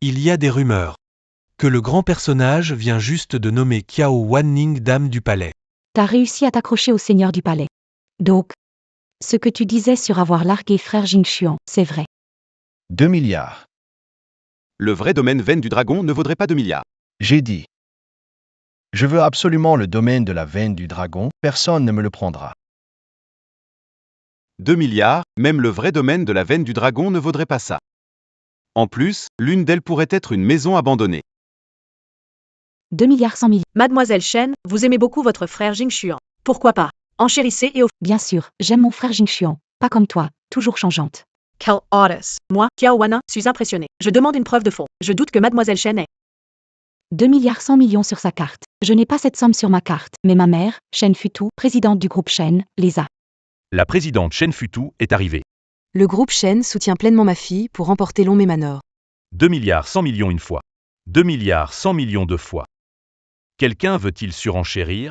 [SPEAKER 6] Il y a des rumeurs que le grand personnage vient juste de nommer Qiao Wanning dame du palais.
[SPEAKER 4] T'as réussi à t'accrocher au seigneur du palais. Donc, ce que tu disais sur avoir largué frère Jingxuan, c'est vrai.
[SPEAKER 5] 2 milliards.
[SPEAKER 7] Le vrai domaine veine du dragon ne vaudrait pas 2 milliards.
[SPEAKER 5] J'ai dit. Je veux absolument le domaine de la veine du dragon, personne ne me le prendra.
[SPEAKER 7] 2 milliards, même le vrai domaine de la veine du dragon ne vaudrait pas ça. En plus, l'une d'elles pourrait être une maison abandonnée.
[SPEAKER 4] 2 milliards 100 millions.
[SPEAKER 3] Mademoiselle Shen, vous aimez beaucoup votre frère Jingxuan. Pourquoi pas? Enchérissez et offrez.
[SPEAKER 4] Bien sûr, j'aime mon frère Jingxuan. Pas comme toi, toujours changeante.
[SPEAKER 8] Quelle audace.
[SPEAKER 3] Moi, Qiao Wana, suis impressionné. Je demande une preuve de fond. Je doute que Mademoiselle Shen ait.
[SPEAKER 4] 2 milliards 100 millions sur sa carte. Je n'ai pas cette somme sur ma carte, mais ma mère, Shen Futu, présidente du groupe Shen, les a.
[SPEAKER 2] La présidente Shen Futu est arrivée.
[SPEAKER 1] Le groupe Shen soutient pleinement ma fille pour remporter Longmé Manor.
[SPEAKER 2] 2 milliards 100 millions une fois. 2 milliards 100 millions deux fois. Quelqu'un veut-il surenchérir?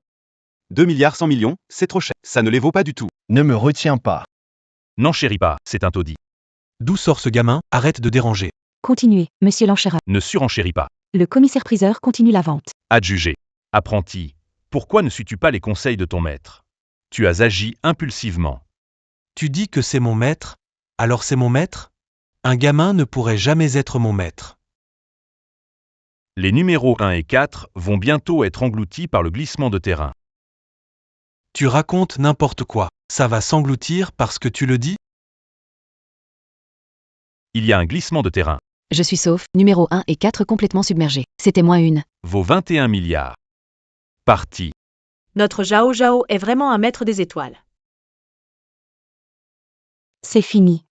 [SPEAKER 7] 2 milliards 100 millions, c'est trop cher. Ça ne les vaut pas du tout.
[SPEAKER 5] Ne me retiens pas.
[SPEAKER 2] N'enchéris pas, c'est un taudis.
[SPEAKER 6] D'où sort ce gamin? Arrête de déranger.
[SPEAKER 4] Continuez, monsieur l'enchéreur.
[SPEAKER 2] Ne surenchéris pas.
[SPEAKER 4] Le commissaire-priseur continue la vente.
[SPEAKER 2] Adjugé. Apprenti. Pourquoi ne suis-tu pas les conseils de ton maître? Tu as agi impulsivement.
[SPEAKER 6] Tu dis que c'est mon maître? Alors c'est mon maître? Un gamin ne pourrait jamais être mon maître.
[SPEAKER 2] Les numéros 1 et 4 vont bientôt être engloutis par le glissement de terrain.
[SPEAKER 6] Tu racontes n'importe quoi. Ça va s'engloutir parce que tu le dis?
[SPEAKER 2] Il y a un glissement de terrain.
[SPEAKER 1] Je suis sauf, numéro 1 et 4 complètement submergés. C'était moins une.
[SPEAKER 2] Vaut 21 milliards. Parti.
[SPEAKER 3] Notre Zhao Zhao est vraiment un maître des étoiles.
[SPEAKER 4] C'est fini.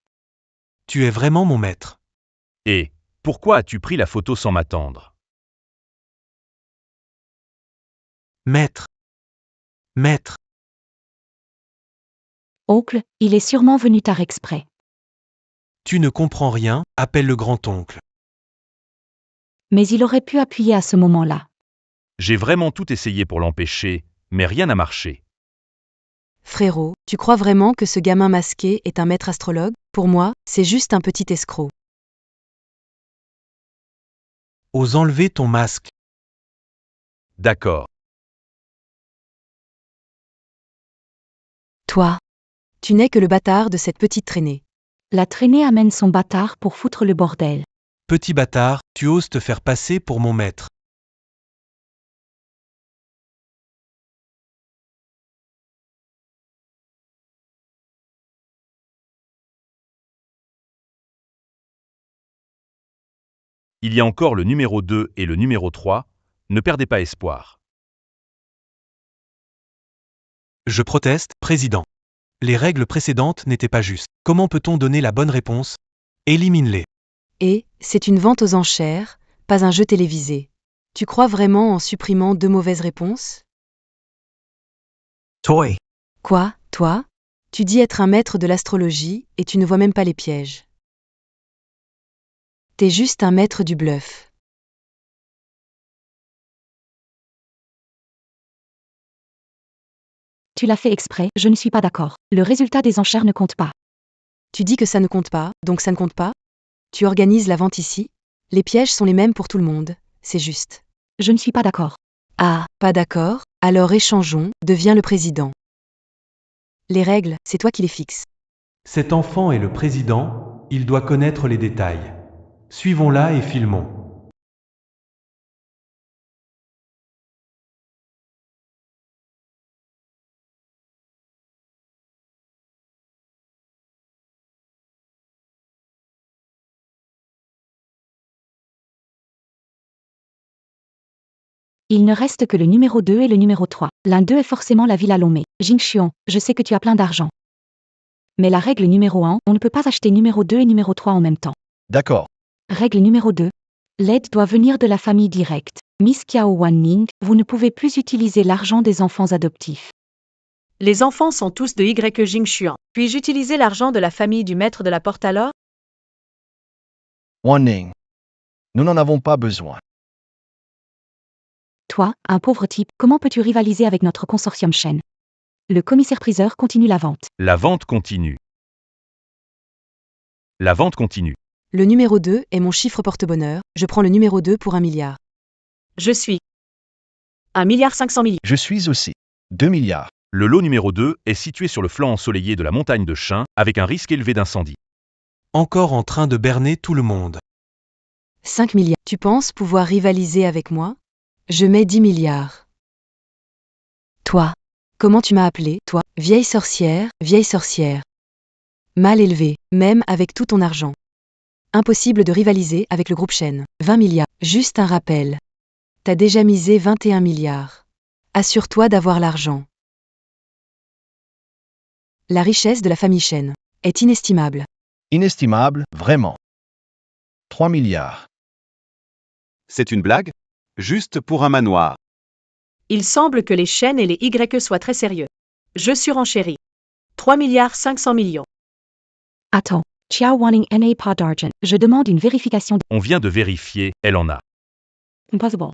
[SPEAKER 6] Tu es vraiment mon maître.
[SPEAKER 2] Et, pourquoi as-tu pris la photo sans m'attendre?
[SPEAKER 6] Maître. Maître.
[SPEAKER 4] Oncle, il est sûrement venu tard exprès.
[SPEAKER 6] Tu ne comprends rien, appelle le grand-oncle.
[SPEAKER 4] Mais il aurait pu appuyer à ce moment-là.
[SPEAKER 2] J'ai vraiment tout essayé pour l'empêcher, mais rien n'a marché.
[SPEAKER 1] Frérot, tu crois vraiment que ce gamin masqué est un maître astrologue? Pour moi, c'est juste un petit escroc.
[SPEAKER 6] Ose enlever ton masque.
[SPEAKER 2] D'accord.
[SPEAKER 1] Toi, tu n'es que le bâtard de cette petite traînée.
[SPEAKER 4] La traînée amène son bâtard pour foutre le bordel.
[SPEAKER 6] Petit bâtard, tu oses te faire passer pour mon maître.
[SPEAKER 2] Il y a encore le numéro 2 et le numéro 3, ne perdez pas espoir.
[SPEAKER 6] Je proteste, président. Les règles précédentes n'étaient pas justes. Comment peut-on donner la bonne réponse? Élimine-les.
[SPEAKER 1] Et, c'est une vente aux enchères, pas un jeu télévisé. Tu crois vraiment en supprimant 2 mauvaises réponses?
[SPEAKER 9] Toy.
[SPEAKER 1] Quoi, toi? Tu dis être un maître de l'astrologie, et tu ne vois même pas les pièges. T'es juste un maître du bluff.
[SPEAKER 4] Tu l'as fait exprès, je ne suis pas d'accord. Le résultat des enchères ne compte pas.
[SPEAKER 1] Tu dis que ça ne compte pas, donc ça ne compte pas? Tu organises la vente ici? Les pièges sont les mêmes pour tout le monde, c'est juste.
[SPEAKER 4] Je ne suis pas d'accord.
[SPEAKER 1] Ah, pas d'accord? Alors échangeons, deviens le président. Les règles, c'est toi qui les fixes.
[SPEAKER 6] Cet enfant est le président, il doit connaître les détails. Suivons-la et filmons.
[SPEAKER 4] Il ne reste que le numéro 2 et le numéro 3. L'un d'eux est forcément la villa Lomé. Jingxion, je sais que tu as plein d'argent. Mais la règle numéro 1, on ne peut pas acheter numéro 2 et numéro 3 en même temps.
[SPEAKER 5] D'accord.
[SPEAKER 4] Règle numéro 2. L'aide doit venir de la famille directe. Miss Kiao Wanning, vous ne pouvez plus utiliser l'argent des enfants adoptifs.
[SPEAKER 3] Les enfants sont tous de Y Jingxuan. Puis-je utiliser l'argent de la famille du maître de la porte alors?
[SPEAKER 5] Wanning. Nous n'en avons pas besoin.
[SPEAKER 4] Toi, un pauvre type, comment peux-tu rivaliser avec notre consortium Shen? Le commissaire-priseur continue la vente.
[SPEAKER 2] La vente continue. La vente continue.
[SPEAKER 1] Le numéro 2 est mon chiffre porte-bonheur, je prends le numéro 2 pour 1 milliard.
[SPEAKER 3] Je suis 1,5 milliard.
[SPEAKER 5] Je suis aussi. 2 milliards.
[SPEAKER 2] Le lot numéro 2 est situé sur le flanc ensoleillé de la montagne de Shin, avec un risque élevé d'incendie.
[SPEAKER 6] Encore en train de berner tout le monde.
[SPEAKER 1] 5 milliards. Tu penses pouvoir rivaliser avec moi? Je mets 10 milliards. Toi. Comment tu m'as appelé, toi? Vieille sorcière, vieille sorcière. Mal élevé, même avec tout ton argent. Impossible de rivaliser avec le groupe Shen. 20 milliards. Juste un rappel. T'as déjà misé 21 milliards. Assure-toi d'avoir l'argent. La richesse de la famille Shen est inestimable.
[SPEAKER 5] Inestimable, vraiment. 3 milliards.
[SPEAKER 7] C'est une blague? Juste pour un manoir.
[SPEAKER 3] Il semble que les Shen et les Y soient très sérieux. Je surenchéris. 3,5 milliards.
[SPEAKER 4] Attends. Chiao Wanning n'a pas d'argent. Je demande une vérification.
[SPEAKER 2] On vient de vérifier, elle en a.
[SPEAKER 4] Impossible.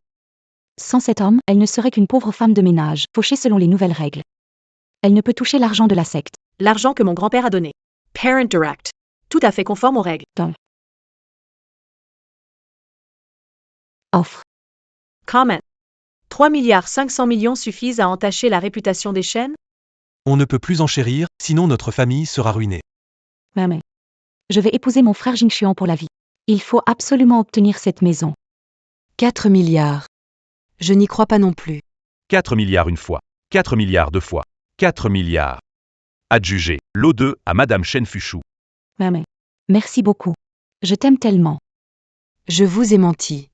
[SPEAKER 4] Sans cet homme, elle ne serait qu'une pauvre femme de ménage, fauchée selon les nouvelles règles. Elle ne peut toucher l'argent de la secte.
[SPEAKER 3] L'argent que mon grand-père a donné. Parent Direct. Tout à fait conforme aux règles.
[SPEAKER 4] Offre.
[SPEAKER 3] Comment? 3,5 milliards suffisent à entacher la réputation des Shen?
[SPEAKER 6] On ne peut plus enchérir, sinon notre famille sera ruinée.
[SPEAKER 4] Mais. Je vais épouser mon frère Jingxuan pour la vie. Il faut absolument obtenir cette maison.
[SPEAKER 1] 4 milliards. Je n'y crois pas non plus.
[SPEAKER 2] 4 milliards une fois. 4 milliards deux fois. 4 milliards. Adjugé. Lot 2 à Madame Shen Fuchou.
[SPEAKER 4] Mais. Merci beaucoup. Je t'aime tellement.
[SPEAKER 1] Je vous ai menti.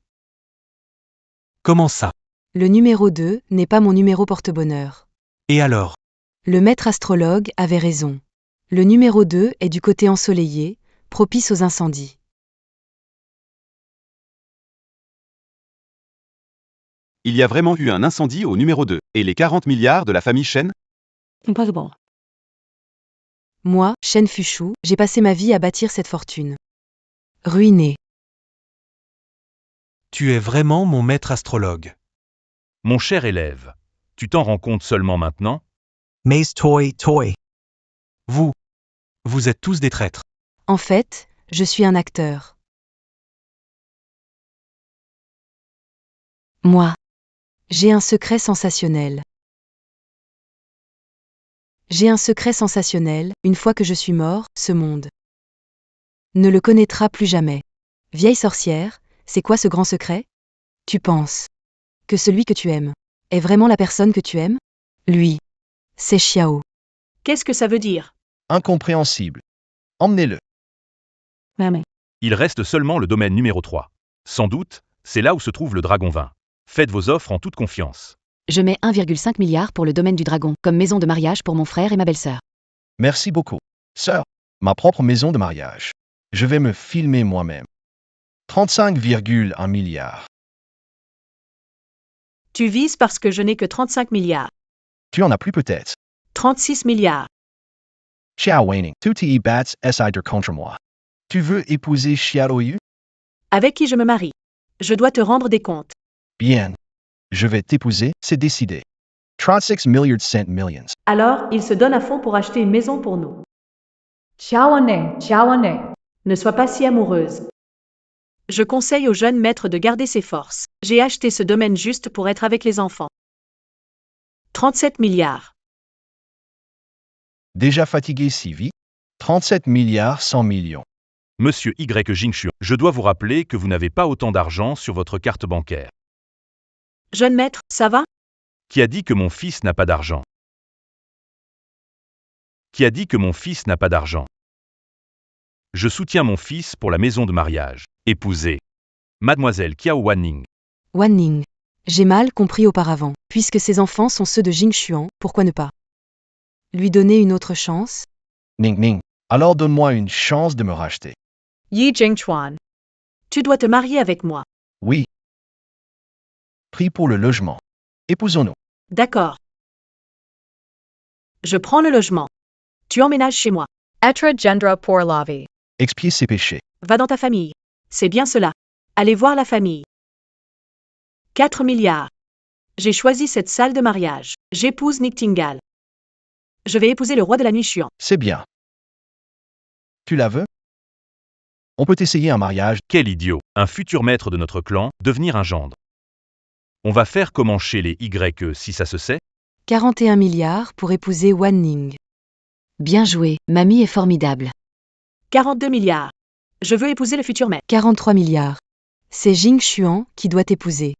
[SPEAKER 6] Comment ça?
[SPEAKER 1] Le numéro 2 n'est pas mon numéro porte-bonheur.
[SPEAKER 6] Et alors?
[SPEAKER 1] Le maître astrologue avait raison. Le numéro 2 est du côté ensoleillé, propice aux incendies.
[SPEAKER 7] Il y a vraiment eu un incendie au numéro 2. Et les 40 milliards de la famille Shen?
[SPEAKER 4] Impossible.
[SPEAKER 1] Moi, Shen Fuchou, j'ai passé ma vie à bâtir cette fortune. Ruiné.
[SPEAKER 6] Tu es vraiment mon maître astrologue.
[SPEAKER 2] Mon cher élève, tu t'en rends compte seulement maintenant?
[SPEAKER 9] Maze Toy.
[SPEAKER 6] Vous êtes tous des traîtres.
[SPEAKER 1] En fait, je suis un acteur. Moi. J'ai un secret sensationnel. J'ai un secret sensationnel, une fois que je suis mort, ce monde ne le connaîtra plus jamais. Vieille sorcière, c'est quoi ce grand secret? Tu penses que celui que tu aimes est vraiment la personne que tu aimes? Lui, c'est Xiao.
[SPEAKER 3] Qu'est-ce que ça veut dire?
[SPEAKER 5] Incompréhensible. Emmenez-le.
[SPEAKER 4] Mais.
[SPEAKER 2] Il reste seulement le domaine numéro 3. Sans doute, c'est là où se trouve le dragon 20. Faites vos offres en toute confiance.
[SPEAKER 1] Je mets 1,5 milliard pour le domaine du dragon, comme maison de mariage pour mon frère et ma belle-sœur.
[SPEAKER 5] Merci beaucoup. Sœur, ma propre maison de mariage. Je vais me filmer moi-même. 35,1 milliards.
[SPEAKER 3] Tu vises parce que je n'ai que 35 milliards.
[SPEAKER 5] Tu en as plus peut-être.
[SPEAKER 3] 36 milliards.
[SPEAKER 5] Xiao Weining, tu t'y bats essayer contre moi. Tu veux épouser Xiao Yu?
[SPEAKER 3] Avec qui je me marie. Je dois te rendre des comptes.
[SPEAKER 5] Bien. Je vais t'épouser, c'est décidé. 36 milliards cent millions.
[SPEAKER 3] Alors, il se donne à fond pour acheter une maison pour nous.
[SPEAKER 8] Chawane, Chawane.
[SPEAKER 3] Ne sois pas si amoureuse. Je conseille au jeune maître de garder ses forces. J'ai acheté ce domaine juste pour être avec les enfants. 37 milliards.
[SPEAKER 5] Déjà fatigué si vite? 37 milliards 100 millions.
[SPEAKER 2] Monsieur Y. Jingxuan, je dois vous rappeler que vous n'avez pas autant d'argent sur votre carte bancaire.
[SPEAKER 3] Jeune maître, ça va?
[SPEAKER 2] Qui a dit que mon fils n'a pas d'argent? Qui a dit que mon fils n'a pas d'argent? Je soutiens mon fils pour la maison de mariage. Épousez Mademoiselle Qiao Wanning.
[SPEAKER 1] Wanning. J'ai mal compris auparavant. Puisque ses enfants sont ceux de Jingxuan, pourquoi ne pas lui donner une autre chance?
[SPEAKER 5] Ning Ning. Alors donne-moi une chance de me racheter.
[SPEAKER 8] Yi Jingchuan.
[SPEAKER 3] Tu dois te marier avec moi.
[SPEAKER 5] Oui. Prix pour le logement. Épousons-nous.
[SPEAKER 3] D'accord. Je prends le logement. Tu emménages chez moi.
[SPEAKER 8] Etra Gendra Porlavi.
[SPEAKER 5] Expier ses péchés.
[SPEAKER 3] Va dans ta famille. C'est bien cela. Allez voir la famille. 4 milliards. J'ai choisi cette salle de mariage. J'épouse Nightingale. Je vais épouser le roi de la nuit Xuan.
[SPEAKER 5] C'est bien. Tu la veux? On peut essayer un mariage.
[SPEAKER 2] Quel idiot! Un futur maître de notre clan, devenir un gendre. On va faire comment chez les Y si ça se sait?
[SPEAKER 1] 41 milliards pour épouser Wanning.
[SPEAKER 4] Bien joué, mamie est formidable.
[SPEAKER 3] 42 milliards. Je veux épouser le futur maître.
[SPEAKER 1] 43 milliards. C'est Jingxuan qui doit épouser.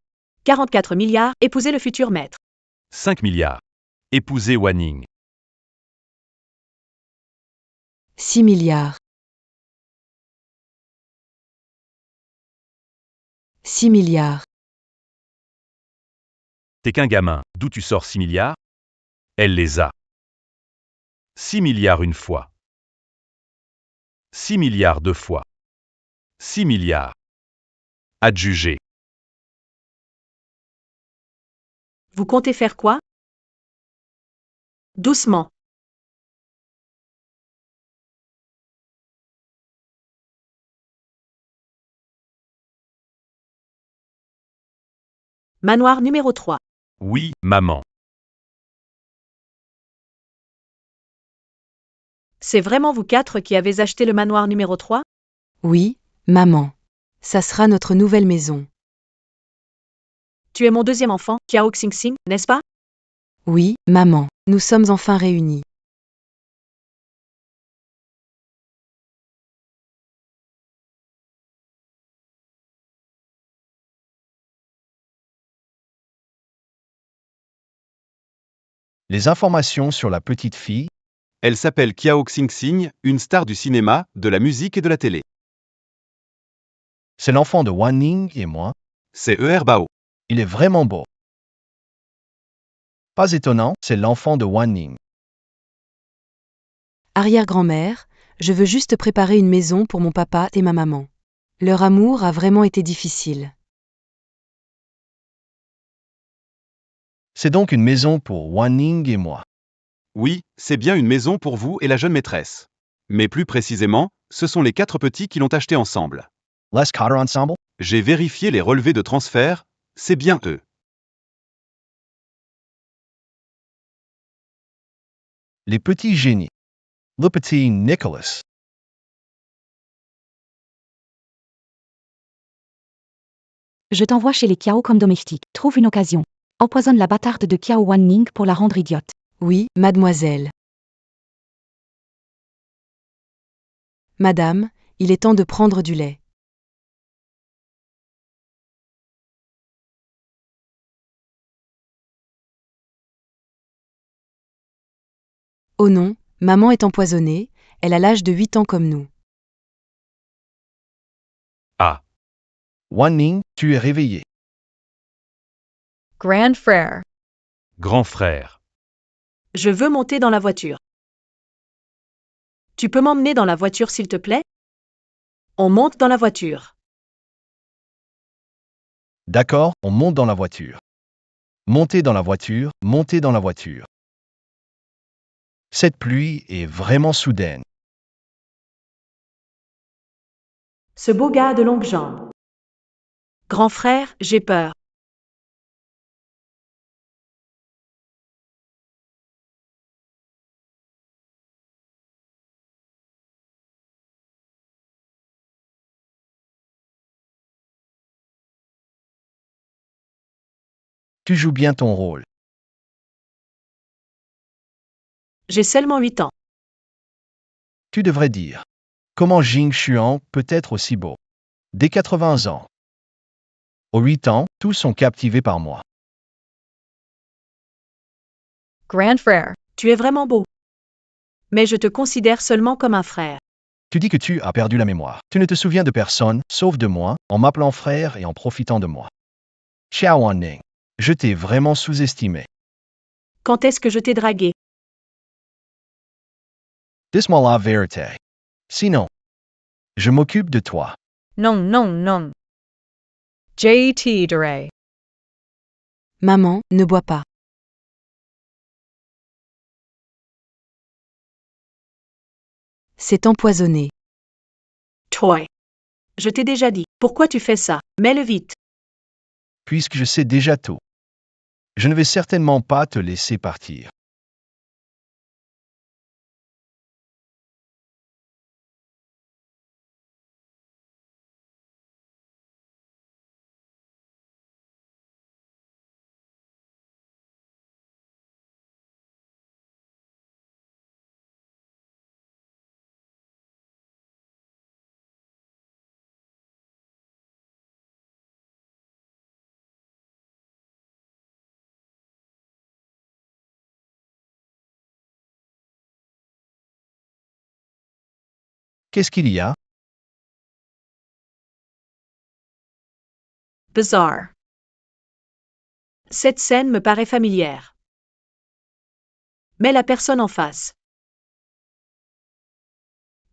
[SPEAKER 3] 44 milliards. Épouser le futur maître.
[SPEAKER 2] 5 milliards. Épousez Wanning.
[SPEAKER 1] 6 milliards. 6 milliards.
[SPEAKER 2] T'es qu'un gamin, d'où tu sors 6 milliards? Elle les a. 6 milliards une fois. 6 milliards deux fois. 6 milliards. Adjugé.
[SPEAKER 3] Vous comptez faire quoi? Doucement. Manoir numéro 3.
[SPEAKER 2] Oui, maman.
[SPEAKER 3] C'est vraiment vous quatre qui avez acheté le manoir numéro 3?
[SPEAKER 1] Oui, maman. Ça sera notre nouvelle maison.
[SPEAKER 3] Tu es mon deuxième enfant, Kiao Xingxing, n'est-ce pas?
[SPEAKER 1] Oui, maman. Nous sommes enfin réunis.
[SPEAKER 5] Les informations sur la petite fille.
[SPEAKER 7] Elle s'appelle Qiao Xingxing, une star du cinéma, de la musique et de la télé.
[SPEAKER 5] C'est l'enfant de Wanning et moi.
[SPEAKER 7] C'est Bao.
[SPEAKER 5] Il est vraiment beau. Pas étonnant, c'est l'enfant de Wanning.
[SPEAKER 1] Arrière-grand-mère, je veux juste préparer une maison pour mon papa et ma maman. Leur amour a vraiment été difficile.
[SPEAKER 5] C'est donc une maison pour Wanning et moi.
[SPEAKER 7] Oui, c'est bien une maison pour vous et la jeune maîtresse. Mais plus précisément, ce sont les 4 petits qui l'ont acheté ensemble.
[SPEAKER 5] Les quatre ensemble?
[SPEAKER 7] J'ai vérifié les relevés de transfert, c'est bien eux.
[SPEAKER 5] Les petits génies. Le petit Nicholas.
[SPEAKER 4] Je t'envoie chez les Kiao comme domestique. Trouve une occasion. Empoisonne la bâtarde de Qiao Wanning pour la rendre idiote.
[SPEAKER 1] Oui, mademoiselle. Madame, il est temps de prendre du lait. Oh non, maman est empoisonnée, elle a l'âge de 8 ans comme nous.
[SPEAKER 2] Ah,
[SPEAKER 5] Wanning, tu es réveillé.
[SPEAKER 8] Grand Frère.
[SPEAKER 2] grand frère.
[SPEAKER 3] Je veux monter dans la voiture. Tu peux m'emmener dans la voiture s'il te plaît? On monte dans la voiture.
[SPEAKER 5] D'accord, on monte dans la voiture. Montez dans la voiture, montez dans la voiture. Cette pluie est vraiment soudaine.
[SPEAKER 3] Ce beau gars a de longues jambes. Grand frère, j'ai peur.
[SPEAKER 5] Tu joues bien ton rôle.
[SPEAKER 3] J'ai seulement 8 ans.
[SPEAKER 5] Tu devrais dire. Comment Jing Xuan peut être aussi beau? Dès 80 ans. Aux 8 ans, tous sont captivés par moi.
[SPEAKER 8] Grand frère.
[SPEAKER 3] Tu es vraiment beau. Mais je te considère seulement comme un frère.
[SPEAKER 5] Tu dis que tu as perdu la mémoire. Tu ne te souviens de personne, sauf de moi, en m'appelant frère et en profitant de moi. Xiao Wanning, je t'ai vraiment sous-estimé.
[SPEAKER 3] Quand est-ce que je t'ai dragué?
[SPEAKER 5] Dis-moi la vérité. Sinon, je m'occupe de toi.
[SPEAKER 8] Non, non, non. JT Dere.
[SPEAKER 1] Maman, ne bois pas. C'est empoisonné.
[SPEAKER 3] Toy. Je t'ai déjà dit. Pourquoi tu fais ça? Mets-le vite.
[SPEAKER 5] Puisque je sais déjà tout. Je ne vais certainement pas te laisser partir. Qu'est-ce qu'il y a?
[SPEAKER 3] Bizarre. Cette scène me paraît familière. Mais la personne en face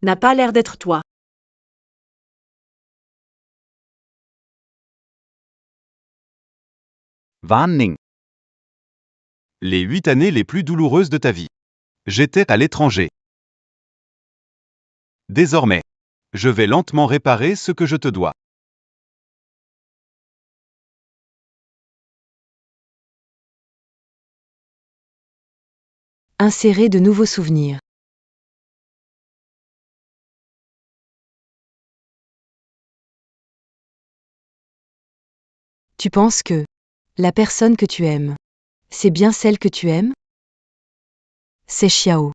[SPEAKER 3] n'a pas l'air d'être toi.
[SPEAKER 7] Wanning. Les 8 années les plus douloureuses de ta vie. J'étais à l'étranger. Désormais, je vais lentement réparer ce que je te dois.
[SPEAKER 1] Insérer de nouveaux souvenirs. Tu penses que la personne que tu aimes, c'est bien celle que tu aimes? C'est Xiao.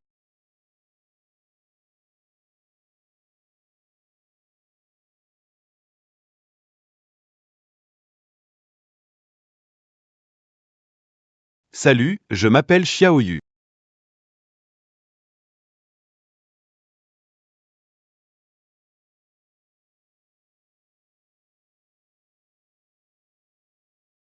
[SPEAKER 7] Salut, je m'appelle Xiaoyu.